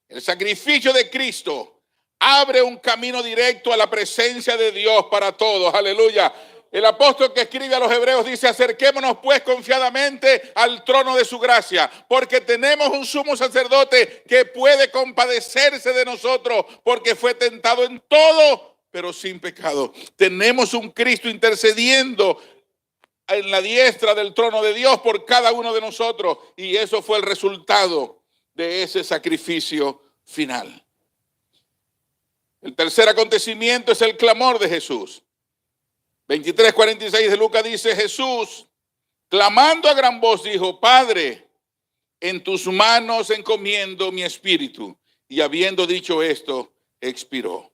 [SPEAKER 8] el sacrificio de Cristo abre un camino directo a la presencia de Dios para todos. Aleluya. El apóstol que escribe a los hebreos dice: acerquémonos pues confiadamente al trono de su gracia, porque tenemos un sumo sacerdote que puede compadecerse de nosotros, porque fue tentado en todo, pero sin pecado. Tenemos un Cristo intercediendo en la diestra del trono de Dios por cada uno de nosotros, y eso fue el resultado de ese sacrificio final. El tercer acontecimiento es el clamor de Jesús. 23:46 de Lucas dice: Jesús, clamando a gran voz, dijo: Padre, en tus manos encomiendo mi espíritu. Y habiendo dicho esto, expiró.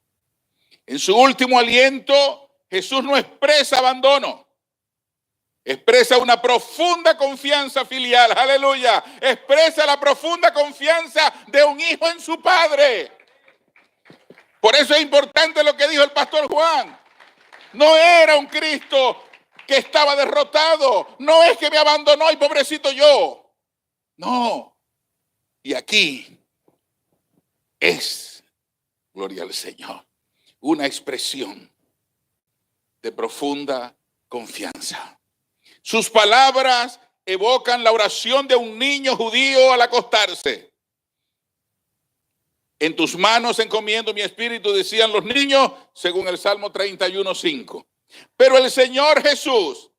[SPEAKER 8] En su último aliento, Jesús no expresa abandono. Expresa una profunda confianza filial. Aleluya. Expresa la profunda confianza de un hijo en su padre. Por eso es importante lo que dijo el pastor Juan. No era un Cristo que estaba derrotado. No es que me abandonó y pobrecito yo. No. Y aquí es, gloria al Señor, una expresión de profunda confianza. Sus palabras evocan la oración de un niño judío al acostarse. En tus manos encomiendo mi espíritu, decían los niños, según el Salmo 31:5. Pero el Señor Jesús,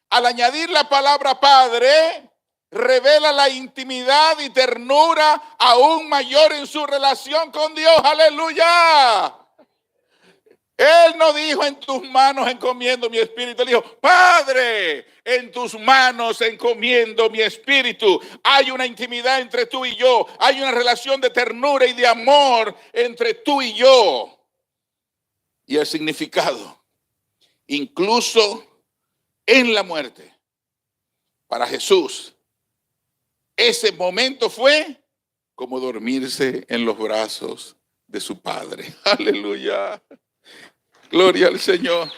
[SPEAKER 8] al añadir la palabra Padre, revela la intimidad y ternura aún mayor en su relación con Dios. ¡Aleluya! Él no dijo: en tus manos encomiendo mi espíritu. Él dijo: Padre, en tus manos encomiendo mi espíritu. Hay una intimidad entre tú y yo. Hay una relación de ternura y de amor entre tú y yo. Y el significado, incluso en la muerte, para Jesús, ese momento fue como dormirse en los brazos de su Padre. Aleluya. Gloria al Señor.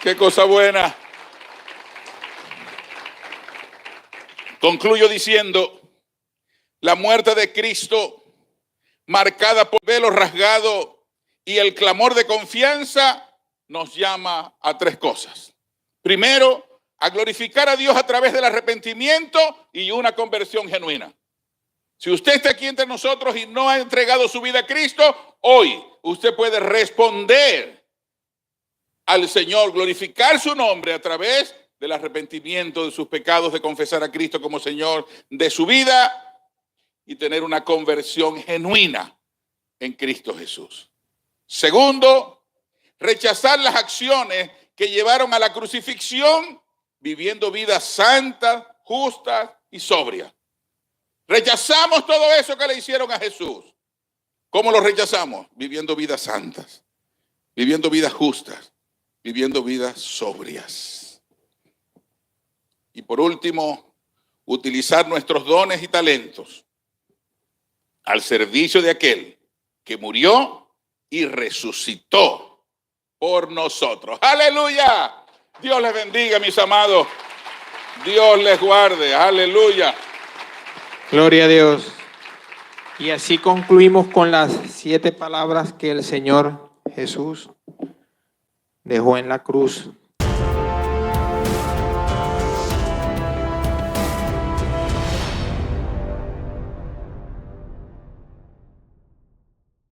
[SPEAKER 8] Qué cosa buena. Concluyo diciendo: la muerte de Cristo, marcada por velo rasgado y el clamor de confianza, nos llama a tres cosas. Primero, a glorificar a Dios a través del arrepentimiento y una conversión genuina. Si usted está aquí entre nosotros y no ha entregado su vida a Cristo, hoy usted puede responder al Señor, glorificar su nombre a través del arrepentimiento de sus pecados, de confesar a Cristo como Señor de su vida y tener una conversión genuina en Cristo Jesús. Segundo, rechazar las acciones que llevaron a la crucifixión, viviendo vidas santas, justas y sobrias. Rechazamos todo eso que le hicieron a Jesús. ¿Cómo lo rechazamos? Viviendo vidas santas, viviendo vidas justas, viviendo vidas sobrias. Y por último, utilizar nuestros dones y talentos al servicio de aquel que murió y resucitó por nosotros. ¡Aleluya! Dios les bendiga, mis amados. Dios les guarde. ¡Aleluya!
[SPEAKER 1] Gloria a Dios. Y así concluimos con las 7 palabras que el Señor Jesús dejó en la cruz